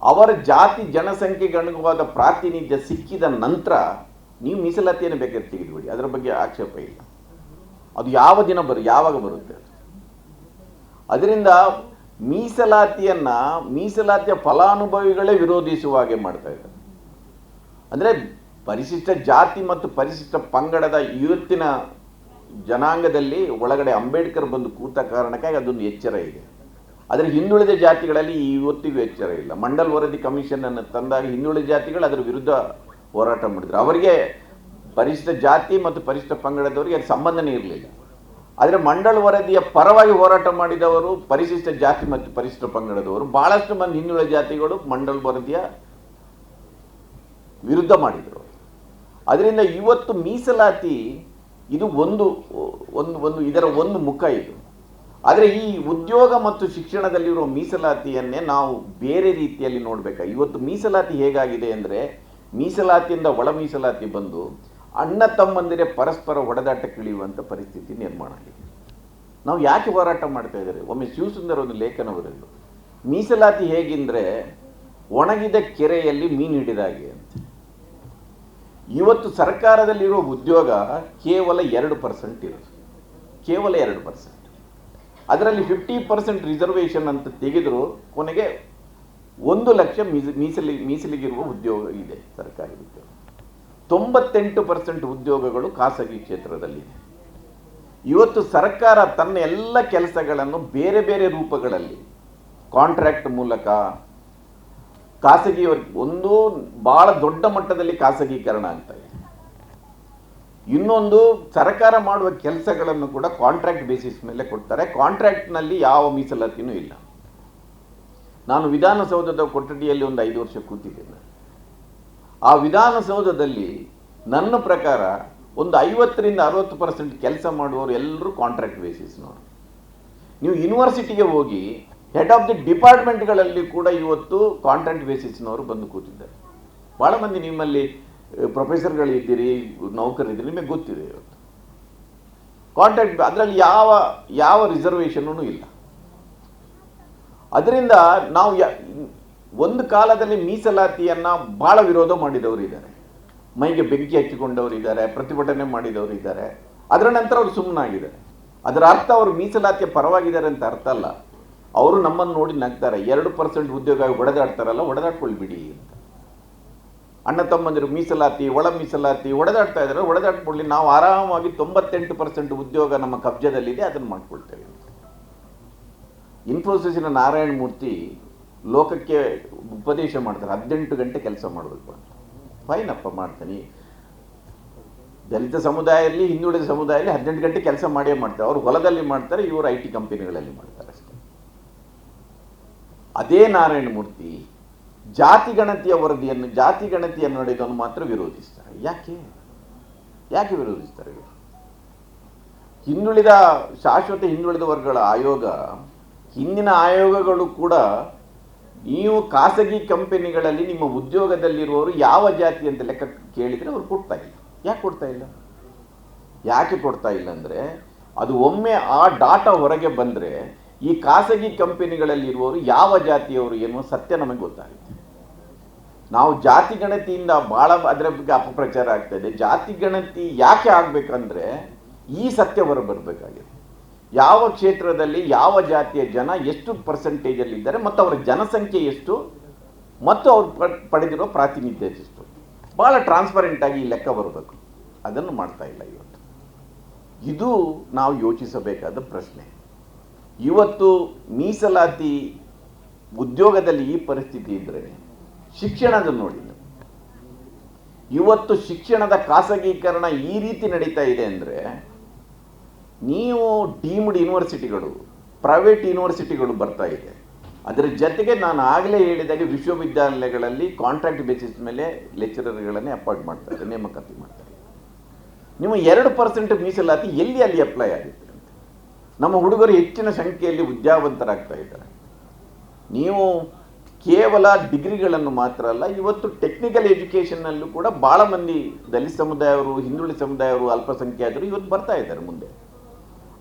ಅವರ ಜಾತಿ ಜನಸಂಖ್ಯೆಗೆ ಅನುಗುಣವಾದ ಪ್ರಾತಿನಿಧ್ಯ ಸಿಕ್ಕಿದ ನಂತರ ನೀವು ಮೀಸಲಾತಿಯನ್ನು ಬೇಕಾದ್ರೆ ತೆಗೆದುಬಿಡಿ, ಅದರ ಬಗ್ಗೆ ಆಕ್ಷೇಪ ಇಲ್ಲ. ಅದು ಯಾವ ದಿನ ಯಾವಾಗ ಬರುತ್ತೆ. ಅದರಿಂದ ಮೀಸಲಾತಿಯ ಫಲಾನುಭವಿಗಳೇ ವಿರೋಧಿಸುವ ಹಾಗೆ ಮಾಡ್ತಾ ಇದ್ದಾರೆ. ಅಂದರೆ ಪರಿಶಿಷ್ಟ ಜಾತಿ ಮತ್ತು ಪರಿಶಿಷ್ಟ ಪಂಗಡದ ಇವತ್ತಿನ ಜನಾಂಗದಲ್ಲಿ ಒಳಗಡೆ ಅಂಬೇಡ್ಕರ್ ಬಂದು ಕೂತ ಕಾರಣಕ್ಕಾಗಿ ಅದೊಂದು ಎಚ್ಚರ ಇದೆ. ಆದರೆ ಹಿಂದುಳಿದ ಜಾತಿಗಳಲ್ಲಿ ಇವತ್ತಿಗೂ ಎಚ್ಚರ ಇಲ್ಲ. ಮಂಡಲ್ ವರದಿ ಕಮಿಷನ್ ಅನ್ನು ತಂದಾಗ ಹಿಂದುಳಿದ ಜಾತಿಗಳು ಅದರ ವಿರುದ್ಧ ಹೋರಾಟ ಮಾಡಿದ್ರು. ಅವರಿಗೆ ಪರಿಶಿಷ್ಟ ಜಾತಿ ಮತ್ತು ಪರಿಶಿಷ್ಟ ಪಂಗಡದವರಿಗೆ ಅದು ಸಂಬಂಧನೇ ಇರಲಿಲ್ಲ. ಆದರೆ ಮಂಡಲ್ ವರದಿಯ ಪರವಾಗಿ ಹೋರಾಟ ಮಾಡಿದವರು ಪರಿಶಿಷ್ಟ ಜಾತಿ ಮತ್ತು ಪರಿಶಿಷ್ಟ ಪಂಗಡದವರು. ಬಹಳಷ್ಟು ಮಂದಿ ಹಿಂದುಳಿದ ಜಾತಿಗಳು ಮಂಡಲ್ ವರದಿಯ ವಿರುದ್ಧ ಮಾಡಿದರು. ಅದರಿಂದ ಇವತ್ತು ಮೀಸಲಾತಿ ಇದು ಒಂದು ಇದರ ಒಂದು ಮುಖ ಇದು. ಆದರೆ ಈ ಉದ್ಯೋಗ ಮತ್ತು ಶಿಕ್ಷಣದಲ್ಲಿರುವ ಮೀಸಲಾತಿಯನ್ನೇ ನಾವು ಬೇರೆ ರೀತಿಯಲ್ಲಿ ನೋಡಬೇಕು. ಇವತ್ತು ಮೀಸಲಾತಿ ಹೇಗಾಗಿದೆ ಅಂದರೆ, ಮೀಸಲಾತಿಯಿಂದ ಒಳ ಮೀಸಲಾತಿ ಬಂದು ಅಣ್ಣ ತಮ್ಮಂದಿರೇ ಪರಸ್ಪರ ಹೊಡೆದಾಟಕ್ಕಿಳಿಯುವಂಥ ಪರಿಸ್ಥಿತಿ ನಿರ್ಮಾಣ ಆಗಿದೆ. ನಾವು ಯಾಕೆ ಹೋರಾಟ ಮಾಡ್ತಾ ಇದ್ದಾರೆ? ಒಮ್ಮೆ ಶಿವಸುಂದರ್ ಒಂದು ಲೇಖನ ಬರೆದರು, ಮೀಸಲಾತಿ ಹೇಗೆಂದರೆ ಒಣಗಿದ ಕೆರೆಯಲ್ಲಿ ಮೀನು ಹಿಡಿದಾಗೆ ಅಂತ. ಇವತ್ತು ಸರ್ಕಾರದಲ್ಲಿರುವ ಉದ್ಯೋಗ ಕೇವಲ 2% ಇರೋದು, ಕೇವಲ 2%. ಅದರಲ್ಲಿ 50% ರಿಸರ್ವೇಷನ್ ಅಂತ ತೆಗೆದರೂ ಕೊನೆಗೆ 1 ಲಕ್ಷ ಮೀಸಲಿಗಿರುವ ಉದ್ಯೋಗ ಇದೆ, ಸರ್ಕಾರಿ ಉದ್ಯೋಗ. 98% ಉದ್ಯೋಗಗಳು ಖಾಸಗಿ ಕ್ಷೇತ್ರದಲ್ಲಿದೆ. ಇವತ್ತು ಸರ್ಕಾರ ತನ್ನ ಎಲ್ಲ ಕೆಲಸಗಳನ್ನು ಬೇರೆ ಬೇರೆ ರೂಪಗಳಲ್ಲಿ ಕಾಂಟ್ರಾಕ್ಟ್ ಮೂಲಕ ಖಾಸಗಿಯವರಿಗೆ ಭಾಳ ದೊಡ್ಡ ಮಟ್ಟದಲ್ಲಿ ಖಾಸಗೀಕರಣ ಆಗ್ತಾ ಇದೆ. ಇನ್ನೊಂದು, ಸರ್ಕಾರ ಮಾಡುವ ಕೆಲಸಗಳನ್ನು ಕೂಡ ಕಾಂಟ್ರಾಕ್ಟ್ ಬೇಸಿಸ್ ಮೇಲೆ ಕೊಡ್ತಾರೆ. ಕಾಂಟ್ರಾಕ್ಟ್ನಲ್ಲಿ ಯಾವ ಮೀಸಲಾತಿನೂ ಇಲ್ಲ. ನಾನು ವಿಧಾನಸೌಧದ ಕೊಠಡಿಯಲ್ಲಿ ಒಂದು 5 ವರ್ಷ ಕೂತಿದ್ದೇನೆ. ಆ ವಿಧಾನಸೌಧದಲ್ಲಿ ನನ್ನ ಪ್ರಕಾರ ಒಂದು 50ರಿಂದ 60% ಕೆಲಸ ಮಾಡುವವರು ಎಲ್ಲರೂ ಕಾಂಟ್ರಾಕ್ಟ್ ಬೇಸಿಸ್ನವರು. ನೀವು ಯೂನಿವರ್ಸಿಟಿಗೆ ಹೋಗಿ ಹೆಡ್ ಆಫ್ ದಿ ಡಿಪಾರ್ಟ್ಮೆಂಟ್ಗಳಲ್ಲಿ ಕೂಡ ಇವತ್ತು ಕಾಂಟ್ರಾಕ್ಟ್ ಬೇಸಿಸ್ನವರು ಬಂದು ಕೂತಿದ್ದಾರೆ. ಭಾಳ ಮಂದಿ ನಿಮ್ಮಲ್ಲಿ ಪ್ರೊಫೆಸರ್ಗಳಿದ್ದೀರಿ, ನೌಕರಿದ್ದೀರಿ, ನಿಮಗೆ ಗೊತ್ತಿದೆ. ಇವತ್ತು ಕಾಂಟ್ರಾಕ್ಟ್, ಅದರಲ್ಲಿ ಯಾವ ರಿಸರ್ವೇಷನ್ನೂ ಇಲ್ಲ. ಅದರಿಂದ ನಾವು ಒಂದು ಕಾಲದಲ್ಲಿ ಮೀಸಲಾತಿಯನ್ನು ಭಾಳ ವಿರೋಧ ಮಾಡಿದವರು ಇದ್ದಾರೆ, ಮೈಗೆ ಬೆಂಕಿ ಹಚ್ಚಿಕೊಂಡವರು ಇದ್ದಾರೆ, ಪ್ರತಿಭಟನೆ ಮಾಡಿದವರು ಇದ್ದಾರೆ. ಅದರ ನಂತರ ಅವರು ಸುಮ್ಮನಾಗಿದ್ದಾರೆ. ಅದರ ಅರ್ಥ ಅವರು ಮೀಸಲಾತಿಯ ಪರವಾಗಿದ್ದಾರೆ ಅಂತ ಅರ್ಥ ಅಲ್ಲ. ಅವರು ನಮ್ಮನ್ನು ನೋಡಿ ನಗ್ತಾರೆ. 2% ಉದ್ಯೋಗ ಹೊಡೆದಾಡ್ತಾರಲ್ಲ, ಹೊಡೆದಾಡ್ಕೊಳ್ಬಿಡಿ ಅಂತ. ಅಣ್ಣ ತಮ್ಮಂದಿರು ಮೀಸಲಾತಿ, ಒಳ ಮೀಸಲಾತಿ ಹೊಡೆದಾಡ್ತಾ ಇದ್ದಾರೆ, ಹೊಡೆದಾಡ್ಕೊಳ್ಳಿ. ನಾವು ಆರಾಮಾಗಿ 98% ಉದ್ಯೋಗ ನಮ್ಮ ಕಬ್ಜದಲ್ಲಿದೆ, ಅದನ್ನು ಮಾಡ್ಕೊಳ್ತೇವೆ. ಇನ್ಫೋಸಿಸ್ನ ನಾರಾಯಣ ಮೂರ್ತಿ ಲೋಕಕ್ಕೆ ಉಪದೇಶ ಮಾಡ್ತಾರೆ, 18 ಗಂಟೆ ಕೆಲಸ ಮಾಡಬೇಕು ಅಂತ. ಫೈನಪ್ಪ, ಮಾಡ್ತಾನೆ. ದಲಿತ ಸಮುದಾಯದಲ್ಲಿ, ಹಿಂದುಳಿದ ಸಮುದಾಯದಲ್ಲಿ 18 ಗಂಟೆ ಕೆಲಸ ಮಾಡೇ ಮಾಡ್ತಾರೆ. ಅವರು ಹೊಲದಲ್ಲಿ ಮಾಡ್ತಾರೆ, ಇವರು IT ಕಂಪನಿಗಳಲ್ಲಿ ಮಾಡ್ತಾರೆ ಅಷ್ಟೇ. ಅದೇ ನಾರಾಯಣ ಮೂರ್ತಿ ಜಾತಿ ಗಣತಿಯನ್ನು ನಡೆದವನು ಮಾತ್ರ ವಿರೋಧಿಸ್ತಾರೆ. ಯಾಕೆ ವಿರೋಧಿಸ್ತಾರೆ? ಶಾಶ್ವತ ಹಿಂದುಳಿದ ವರ್ಗಗಳ ಆಯೋಗ, ಹಿಂದಿನ ಆಯೋಗಗಳು ಕೂಡ, ನೀವು ಖಾಸಗಿ ಕಂಪನಿಗಳಲ್ಲಿ ನಿಮ್ಮ ಉದ್ಯೋಗದಲ್ಲಿರುವವರು ಯಾವ ಜಾತಿ ಅಂತ ಲೆಕ್ಕ ಕೇಳಿದರೆ ಅವ್ರು ಕೊಡ್ತಾ ಇಲ್ಲ. ಯಾಕೆ ಕೊಡ್ತಾ ಇಲ್ಲ ಅಂದರೆ, ಅದು ಒಮ್ಮೆ ಆ ಡಾಟಾ ಹೊರಗೆ ಬಂದರೆ ಈ ಖಾಸಗಿ ಕಂಪನಿಗಳಲ್ಲಿರುವವರು ಯಾವ ಜಾತಿಯವರು ಎನ್ನುವ ಸತ್ಯ ನಮಗೆ ಗೊತ್ತಾಗುತ್ತೆ. ನಾವು ಜಾತಿ ಗಣತಿಯಿಂದ ಭಾಳ ಅದರ ಬಗ್ಗೆ ಅಪಪ್ರಚಾರ ಆಗ್ತಾ ಇದೆ. ಜಾತಿ ಗಣತಿ ಯಾಕೆ ಆಗಬೇಕಂದ್ರೆ ಈ ಸತ್ಯ ಹೊರಬರಬೇಕಾಗಿದೆ. ಯಾವ ಕ್ಷೇತ್ರದಲ್ಲಿ ಯಾವ ಜಾತಿಯ ಜನ ಎಷ್ಟು ಪರ್ಸೆಂಟೇಜಲ್ಲಿದ್ದಾರೆ ಮತ್ತು ಅವರ ಜನಸಂಖ್ಯೆ ಎಷ್ಟು ಮತ್ತು ಅವರು ಪಡೆದಿರೋ ಪ್ರಾತಿನಿಧ್ಯ ಎಷ್ಟು, ಭಾಳ ಟ್ರಾನ್ಸ್ಪರೆಂಟಾಗಿ ಈ ಲೆಕ್ಕ ಬರಬೇಕು. ಅದನ್ನು ಮಾಡ್ತಾ ಇಲ್ಲ ಇವತ್ತು. ಇದು ನಾವು ಯೋಚಿಸಬೇಕಾದ ಪ್ರಶ್ನೆ. ಇವತ್ತು ಮೀಸಲಾತಿ ಉದ್ಯೋಗದಲ್ಲಿ ಈ ಪರಿಸ್ಥಿತಿ ಇದ್ದರೆ ಶಿಕ್ಷಣದ ನೋಡಿ, ಇವತ್ತು ಶಿಕ್ಷಣದ ಖಾಸಗೀಕರಣ ಈ ರೀತಿ ನಡೀತಾ ಇದೆ ಅಂದರೆ, ನೀವು ಡೀಮ್ಡ್ ಯೂನಿವರ್ಸಿಟಿಗಳು, ಪ್ರೈವೇಟ್ ಯೂನಿವರ್ಸಿಟಿಗಳು ಬರ್ತಾ ಇದೆ. ಅದರ ಜೊತೆಗೆ ನಾನು ಆಗಲೇ ಹೇಳಿದಾಗೆ ವಿಶ್ವವಿದ್ಯಾನಿಲಯಗಳಲ್ಲಿ ಕಾಂಟ್ರಾಕ್ಟ್ ಬೇಸಿಸ್ ಮೇಲೆ ಲೆಕ್ಚರರ್ಗಳನ್ನೇ ಅಪಾಯಿಂಟ್ ಮಾಡ್ತಾರೆ, ನೇಮಕಾತಿ ಮಾಡ್ತಾರೆ. ನೀವು 2% ಮೀಸಲಾತಿ ಅಲ್ಲಿ ಅಪ್ಲೈ ಆಗುತ್ತೆ ಅಂತ. ನಮ್ಮ ಹುಡುಗರು ಹೆಚ್ಚಿನ ಸಂಖ್ಯೆಯಲ್ಲಿ ವಿದ್ಯಾವಂತರಾಗ್ತಾ ಇದ್ದಾರೆ. ನೀವು ಕೇವಲ ಡಿಗ್ರಿಗಳನ್ನು ಮಾತ್ರ ಅಲ್ಲ, ಇವತ್ತು ಟೆಕ್ನಿಕಲ್ ಎಜುಕೇಷನ್ನಲ್ಲೂ ಕೂಡ ಭಾಳ ಮಂದಿ ದಲಿತ ಸಮುದಾಯವರು, ಹಿಂದುಳಿದ ಸಮುದಾಯವರು, ಅಲ್ಪಸಂಖ್ಯಾತರು ಇವತ್ತು ಬರ್ತಾ ಇದ್ದಾರೆ ಮುಂದೆ.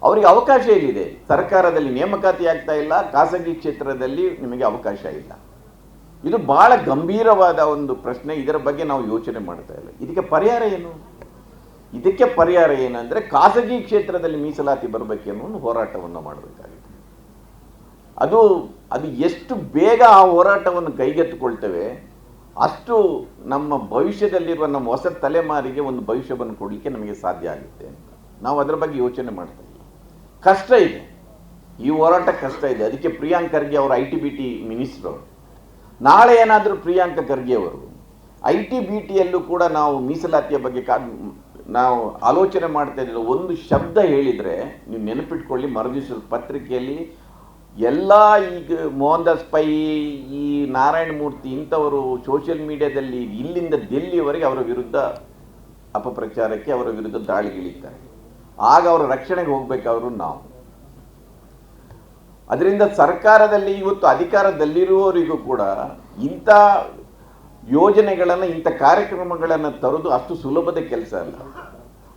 ಅವರಿಗೆ ಅವಕಾಶ ಎಲ್ಲಿದೆ? ಸರ್ಕಾರದಲ್ಲಿ ನೇಮಕಾತಿ ಆಗ್ತಾ ಇಲ್ಲ, ಖಾಸಗಿ ಕ್ಷೇತ್ರದಲ್ಲಿ ನಿಮಗೆ ಅವಕಾಶ ಇಲ್ಲ. ಇದು ಭಾಳ ಗಂಭೀರವಾದ ಒಂದು ಪ್ರಶ್ನೆ. ಇದರ ಬಗ್ಗೆ ನಾವು ಯೋಚನೆ ಮಾಡ್ತಾ ಇಲ್ಲ. ಇದಕ್ಕೆ ಪರಿಹಾರ ಏನಂದರೆ ಖಾಸಗಿ ಕ್ಷೇತ್ರದಲ್ಲಿ ಮೀಸಲಾತಿ ಬರಬೇಕೆನ್ನೋ ಒಂದು ಹೋರಾಟವನ್ನು ಮಾಡಬೇಕಾಗಿದೆ. ಅದು ಎಷ್ಟು ಬೇಗ ಆ ಹೋರಾಟವನ್ನು ಕೈಗೆತ್ತಿಕೊಳ್ತೇವೆ ಅಷ್ಟು ನಮ್ಮ ಭವಿಷ್ಯದಲ್ಲಿರುವ ನಮ್ಮ ಹೊಸ ತಲೆಮಾರಿಗೆ ಒಂದು ಭವಿಷ್ಯವನ್ನು ಕೊಡಲಿಕ್ಕೆ ನಮಗೆ ಸಾಧ್ಯ ಆಗುತ್ತೆ ಅಂತ ನಾವು ಅದರ ಬಗ್ಗೆ ಯೋಚನೆ ಮಾಡ್ತಾ ಇಲ್ಲ. ಕಷ್ಟ ಇದೆ, ಈ ಹೋರಾಟ ಕಷ್ಟ ಇದೆ. ಅದಕ್ಕೆ ಪ್ರಿಯಾಂಕ್ ಖರ್ಗೆ ಅವರು IT-BT ಮಿನಿಸ್ಟ್ರು. ನಾಳೆ ಏನಾದರೂ ಪ್ರಿಯಾಂಕ್ ಖರ್ಗೆ ಅವರು IT-BTಯಲ್ಲೂ ಕೂಡ ನಾವು ಮೀಸಲಾತಿಯ ಬಗ್ಗೆ ನಾವು ಆಲೋಚನೆ ಮಾಡ್ತಾ ಇದ್ದೀವಿ ಒಂದು ಶಬ್ದ ಹೇಳಿದರೆ, ನೀವು ನೆನಪಿಟ್ಕೊಳ್ಳಿ, ಮರುದಿವಸದ ಪತ್ರಿಕೆಯಲ್ಲಿ ಎಲ್ಲ ಈಗ ಮೋಹನ್ ದಾಸ್ ಪೈ, ಈ ನಾರಾಯಣ ಮೂರ್ತಿ ಇಂಥವರು ಸೋಷಿಯಲ್ ಮೀಡಿಯಾದಲ್ಲಿ ಇಲ್ಲಿಂದ ಡೆಲ್ಲಿಯವರೆಗೆ ಅವರ ವಿರುದ್ಧ ಅಪಪ್ರಚಾರಕ್ಕೆ, ಅವರ ವಿರುದ್ಧ ದಾಳಿಗಿಳಿತಾರೆ. ಆಗ ಅವರ ರಕ್ಷಣೆಗೆ ಹೋಗಬೇಕಾದ್ರು ನಾವು. ಅದರಿಂದ ಸರ್ಕಾರದಲ್ಲಿ ಇವತ್ತು ಅಧಿಕಾರದಲ್ಲಿರುವವರಿಗೂ ಕೂಡ ಇಂಥ ಯೋಜನೆಗಳನ್ನು, ಇಂಥ ಕಾರ್ಯಕ್ರಮಗಳನ್ನು ತರೋದು ಅಷ್ಟು ಸುಲಭದ ಕೆಲಸ ಅಲ್ಲ.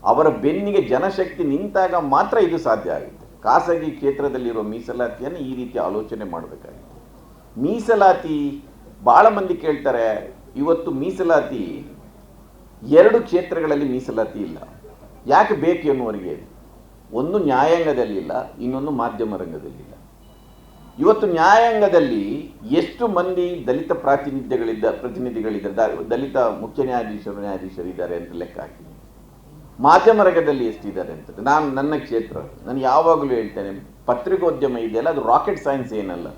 ಅವರ ಬೆನ್ನಿಗೆ ಜನಶಕ್ತಿ ನಿಂತಾಗ ಮಾತ್ರ ಇದು ಸಾಧ್ಯ ಆಗುತ್ತೆ. ಖಾಸಗಿ ಕ್ಷೇತ್ರದಲ್ಲಿರೋ ಮೀಸಲಾತಿಯನ್ನು ಈ ರೀತಿ ಆಲೋಚನೆ ಮಾಡಬೇಕಾಗಿದೆ. ಮೀಸಲಾತಿ ಭಾಳ ಮಂದಿ ಕೇಳ್ತಾರೆ. ಇವತ್ತು ಮೀಸಲಾತಿ 2 ಕ್ಷೇತ್ರಗಳಲ್ಲಿ ಮೀಸಲಾತಿ ಇಲ್ಲ. ಯಾಕೆ ಬೇಕು ಎನ್ನುವರಿಗೆ, ಒಂದು ನ್ಯಾಯಾಂಗದಲ್ಲಿಲ್ಲ, ಇನ್ನೊಂದು ಮಾಧ್ಯಮ ರಂಗದಲ್ಲಿಲ್ಲ. ಇವತ್ತು ನ್ಯಾಯಾಂಗದಲ್ಲಿ ಎಷ್ಟು ಮಂದಿ ದಲಿತ ಪ್ರತಿನಿಧಿಗಳಿದ್ದಾರೆ, ದಲಿತ ಮುಖ್ಯ ನ್ಯಾಯಾಧೀಶರಿದ್ದಾರೆ ಅಂತ ಲೆಕ್ಕ ಹಾಕಿ. ಮಾಧ್ಯಮ ರಂಗದಲ್ಲಿ ಎಷ್ಟಿದ್ದಾರೆ ಅಂತ ನನ್ನ ಕ್ಷೇತ್ರ, ನಾನು ಯಾವಾಗಲೂ ಹೇಳ್ತೇನೆ, ಪತ್ರಿಕೋದ್ಯಮ ಇದೆಯಲ್ಲ, ಅದು ರಾಕೆಟ್ ಸೈನ್ಸ್ ಏನಲ್ಲ.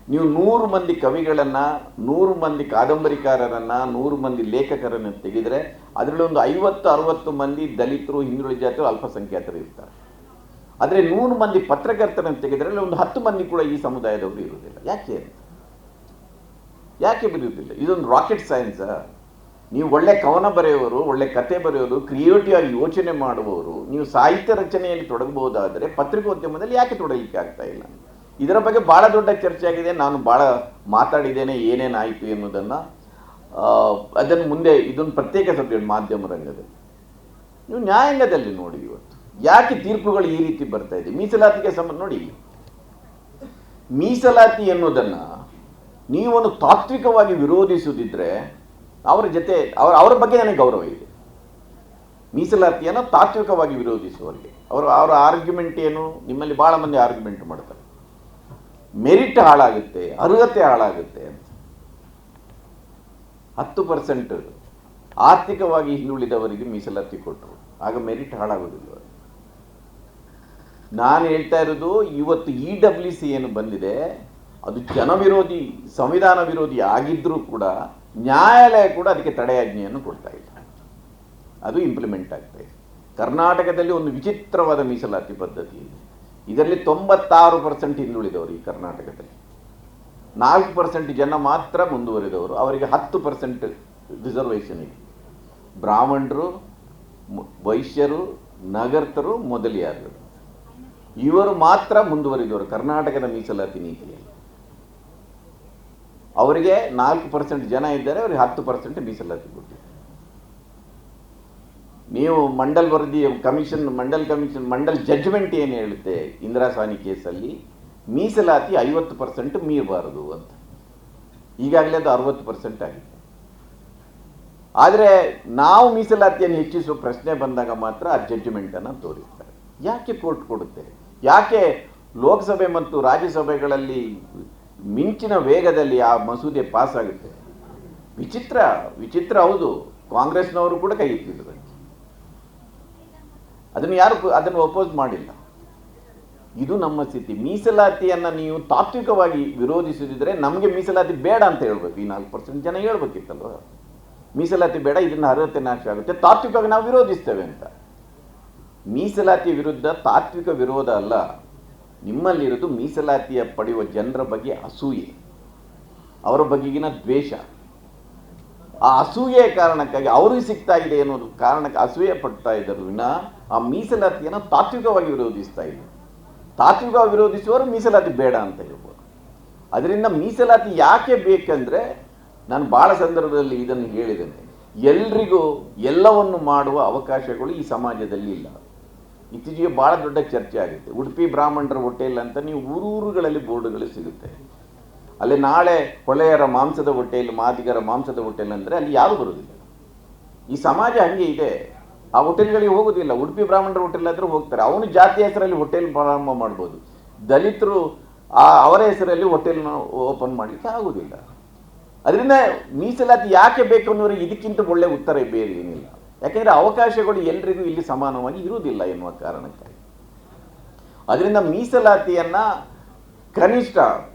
ನೀವು 100 ಮಂದಿ ಕವಿಗಳನ್ನು, 100 ಮಂದಿ ಕಾದಂಬರಿಕಾರರನ್ನು, 100 ಮಂದಿ ಲೇಖಕರನ್ನು ತೆಗೆದರೆ ಅದರಲ್ಲಿ ಒಂದು 50-60 ಮಂದಿ ದಲಿತರು, ಹಿಂದುಳಿದ ಜಾತಿಗಳು, ಅಲ್ಪಸಂಖ್ಯಾತರು ಇರ್ತಾರೆ. ಆದರೆ 100 ಮಂದಿ ಪತ್ರಕರ್ತರನ್ನು ತೆಗೆದರೆ ಒಂದು 10 ಮಂದಿ ಕೂಡ ಈ ಸಮುದಾಯದವರು ಇರುವುದಿಲ್ಲ. ಯಾಕೆ ಬರೆಯುವುದಿಲ್ಲ? ಇದೊಂದು ರಾಕೆಟ್ ಸೈನ್ಸಾ? ನೀವು ಒಳ್ಳೆ ಕವನ ಬರೆಯುವವರು, ಒಳ್ಳೆ ಕತೆ ಬರೆಯೋರು, ಕ್ರಿಯೇಟಿವ್ ಆಗಿ ಯೋಚನೆ ಮಾಡುವವರು, ನೀವು ಸಾಹಿತ್ಯ ರಚನೆಯಲ್ಲಿ ತೊಡಗಬಹುದಾದರೆ ಪತ್ರಿಕೋದ್ಯಮದಲ್ಲಿ ಯಾಕೆ ತೊಡಗಲಿಕ್ಕೆ ಆಗ್ತಾ ಇಲ್ಲ? ಇದರ ಬಗ್ಗೆ ಭಾಳ ದೊಡ್ಡ ಚರ್ಚೆ ಆಗಿದೆ. ನಾನು ಭಾಳ ಮಾತಾಡಿದ್ದೇನೆ ಏನೇನಾಯಿತು ಎನ್ನುವುದನ್ನು. ಅದನ್ನು ಮುಂದೆ ಇದೊಂದು ಪ್ರತ್ಯೇಕ ಸಬ್ಜೆಕ್ಟ್ ಮಾಧ್ಯಮ ರಂಗದಲ್ಲಿ. ನೀವು ನ್ಯಾಯಾಂಗದಲ್ಲಿ ನೋಡಿ ಇವತ್ತು ಯಾಕೆ ತೀರ್ಪುಗಳು ಈ ರೀತಿ ಬರ್ತಾ ಇದೆ. ಮೀಸಲಾತಿಗೆ ಸಂಬಂಧ ನೋಡಿ, ಮೀಸಲಾತಿ ಎನ್ನುವುದನ್ನು ನೀವೊಂದು ತಾತ್ವಿಕವಾಗಿ ವಿರೋಧಿಸುವುದಿದ್ರೆ ಅವರ ಜೊತೆ ಅವರ ಬಗ್ಗೆ ನನಗೆ ಗೌರವ ಇದೆ. ಮೀಸಲಾತಿಯನ್ನು ತಾತ್ವಿಕವಾಗಿ ವಿರೋಧಿಸುವವರಿಗೆ ಅವರ ಆರ್ಗ್ಯುಮೆಂಟ್ ಏನು? ನಿಮ್ಮಲ್ಲಿ ಭಾಳ ಮಂದಿ ಆರ್ಗ್ಯುಮೆಂಟ್ ಮಾಡ್ತಾರೆ, ಮೆರಿಟ್ ಹಾಳಾಗುತ್ತೆ, ಅರ್ಹತೆ ಹಾಳಾಗುತ್ತೆ ಅಂತ. 10% ಆರ್ಥಿಕವಾಗಿ ಹಿಂದುಳಿದವರಿಗೆ ಮೀಸಲಾತಿ ಕೊಟ್ಟರು, ಆಗ ಮೆರಿಟ್ ಹಾಳಾಗೋದಿಲ್ಲ. ನಾನು ಹೇಳ್ತಾ ಇರೋದು ಇವತ್ತು EWC ಏನು ಬಂದಿದೆ ಅದು ಜನವಿರೋಧಿ, ಸಂವಿಧಾನ ವಿರೋಧಿ ಆಗಿದ್ದರೂ ಕೂಡ ನ್ಯಾಯಾಲಯ ಕೂಡ ಅದಕ್ಕೆ ತಡೆಯಾಜ್ಞೆಯನ್ನು ಕೊಡ್ತಾ ಇಲ್ಲ. ಅದು ಇಂಪ್ಲಿಮೆಂಟ್ ಆಗ್ತಾ ಇದೆ. ಕರ್ನಾಟಕದಲ್ಲಿ ಒಂದು ವಿಚಿತ್ರವಾದ ಮೀಸಲಾತಿ ಪದ್ಧತಿ ಇದೆ. ಇದರಲ್ಲಿ 96% ಹಿಂದುಳಿದವರು ಈ ಕರ್ನಾಟಕದಲ್ಲಿ, 4% ಜನ ಮಾತ್ರ ಮುಂದುವರಿದವರು, ಅವರಿಗೆ 10% ರಿಸರ್ವೇಷನ್ ಇದೆ. ಬ್ರಾಹ್ಮಣರು, ವೈಶ್ಯರು, ನಗರ್ತರು, ಮೊದಲಿಯಾರರು ಇವರು ಮಾತ್ರ ಮುಂದುವರಿದವರು ಕರ್ನಾಟಕದ ಮೀಸಲಾತಿ ನೀತಿಯಲ್ಲಿ. ಅವರಿಗೆ 4% ಜನ ಇದ್ದಾರೆ, ಅವರಿಗೆ 10% ಮೀಸಲಾತಿ ಕೊಟ್ಟಿದೆ. ನೀವು ಮಂಡಲ್ ವರದಿ ಮಂಡಲ್ ಜಡ್ಜ್ಮೆಂಟ್ ಏನು ಹೇಳುತ್ತೆ ಇಂದಿರಾ ಸಾನಿ ಕೇಸಲ್ಲಿ, ಮೀಸಲಾತಿ 50% ಮೀರಬಾರದು ಅಂತ. ಈಗಾಗಲೇ ಅದು 60% ಆಗಿದೆ. ಆದರೆ ನಾವು ಮೀಸಲಾತಿಯನ್ನು ಹೆಚ್ಚಿಸುವ ಪ್ರಶ್ನೆ ಬಂದಾಗ ಮಾತ್ರ ಆ ಜಡ್ಜ್ಮೆಂಟನ್ನು ತೋರಿಸ್ತಾರೆ. ಯಾಕೆ ಕೋರ್ಟ್ ಕೊಡುತ್ತೆ? ಯಾಕೆ ಲೋಕಸಭೆ ಮತ್ತು ರಾಜ್ಯಸಭೆಗಳಲ್ಲಿ ಮಿಂಚಿನ ವೇಗದಲ್ಲಿ ಆ ಮಸೂದೆ ಪಾಸ್ ಆಗುತ್ತೆ? ವಿಚಿತ್ರ ಹೌದು. ಕಾಂಗ್ರೆಸ್ನವರು ಕೂಡ ಕೈ ಎತ್ತಿದ್ರು. ಅದನ್ನು ಅಪೋಸ್ ಮಾಡಿಲ್ಲ. ಇದು ನಮ್ಮ ಸ್ಥಿತಿ. ಮೀಸಲಾತಿಯನ್ನು ನೀವು ತಾತ್ವಿಕವಾಗಿ ವಿರೋಧಿಸಿದ್ರೆ ನಮಗೆ ಮೀಸಲಾತಿ ಬೇಡ ಅಂತ ಹೇಳ್ಬೇಕು. ಈ 4% ಜನ ಹೇಳ್ಬೇಕಿತ್ತಲ್ವ, ಮೀಸಲಾತಿ ಬೇಡ, ಇದನ್ನ ಅರ್ಹತೆ ನಾಶ ಆಗುತ್ತೆ, ತಾತ್ವಿಕವಾಗಿ ನಾವು ವಿರೋಧಿಸ್ತೇವೆ ಅಂತ. ಮೀಸಲಾತಿ ವಿರುದ್ಧ ತಾತ್ವಿಕ ವಿರೋಧ ಅಲ್ಲ. ನಿಮ್ಮಲ್ಲಿರೋದು ಮೀಸಲಾತಿಯ ಪಡೆಯುವ ಜನರ ಬಗ್ಗೆ ಅಸೂಯೆ, ಅವರ ಬಗೆಗಿನ ದ್ವೇಷ. ಆ ಅಸೂಯೆಯ ಕಾರಣಕ್ಕಾಗಿ ಅವ್ರಿಗೆ ಸಿಗ್ತಾ ಇದೆ ಅನ್ನೋದು ಕಾರಣಕ್ಕೆ ಅಸೂಯೆ ಪಡ್ತಾ ಇದ್ದರು ವಿನ ಆ ಮೀಸಲಾತಿಯನ್ನು ತಾತ್ವಿಕವಾಗಿ ವಿರೋಧಿಸ್ತಾ ಇದ್ದರು. ತಾತ್ವಿಕವಾಗಿ ವಿರೋಧಿಸುವವರು ಮೀಸಲಾತಿ ಬೇಡ ಅಂತ ಹೇಳ್ಬೋದು. ಅದರಿಂದ ಮೀಸಲಾತಿ ಯಾಕೆ ಬೇಕಂದರೆ, ನಾನು ಭಾಳ ಸಂದರ್ಭದಲ್ಲಿ ಇದನ್ನು ಹೇಳಿದ್ದೇನೆ, ಎಲ್ರಿಗೂ ಎಲ್ಲವನ್ನು ಮಾಡುವ ಅವಕಾಶಗಳು ಈ ಸಮಾಜದಲ್ಲಿ ಇಲ್ಲ. ಇತ್ತೀಚೆಗೆ ಭಾಳ ದೊಡ್ಡ ಚರ್ಚೆ ಆಗುತ್ತೆ. ಉಡುಪಿ ಬ್ರಾಹ್ಮಣರ ಹೋಟೆಲ್ ಅಂತ ನೀವು ಊರೂರುಗಳಲ್ಲಿ ಬೋರ್ಡುಗಳು ಸಿಗುತ್ತೆ. ಅಲ್ಲಿ ನಾಳೆ ಹೊಳೆಯರ ಮಾಂಸದ ಹೋಟೆಲ್, ಮಾದಿಗರ ಮಾಂಸದ ಹೋಟೆಲ್ ಅಂದರೆ ಅಲ್ಲಿ ಯಾರೂ ಬರೋದಿಲ್ಲ. ಈ ಸಮಾಜ ಹಂಗೆ ಇದೆ. ಆ ಹೋಟೆಲ್ಗಳಿಗೆ ಹೋಗೋದಿಲ್ಲ. ಉಡುಪಿ ಬ್ರಾಹ್ಮಣರ ಹೋಟೆಲ್ ಆದರೂ ಹೋಗ್ತಾರೆ. ಅವನು ಜಾತಿ ಹೆಸರಲ್ಲಿ ಹೋಟೆಲ್ ಪ್ರಾರಂಭ ಮಾಡ್ಬೋದು. ದಲಿತರು ಅವರ ಹೆಸರಲ್ಲಿ ಹೋಟೆಲ್ನ ಓಪನ್ ಮಾಡಲಿಕ್ಕೆ ಆಗೋದಿಲ್ಲ. ಅದರಿಂದ ಮೀಸಲಾತಿ ಯಾಕೆ ಬೇಕು ಅನ್ನೋರಿಗೆ ಇದಕ್ಕಿಂತ ಒಳ್ಳೆ ಉತ್ತರ ಬೇರೆ ಏನಿಲ್ಲ. ಯಾಕೆಂದರೆ ಅವಕಾಶಗಳು ಎಲ್ರಿಗೂ ಇಲ್ಲಿ ಸಮಾನವಾಗಿ ಇರುವುದಿಲ್ಲ ಎನ್ನುವ ಕಾರಣಕ್ಕಾಗಿ. ಅದರಿಂದ ಮೀಸಲಾತಿಯನ್ನು ಕನಿಷ್ಠ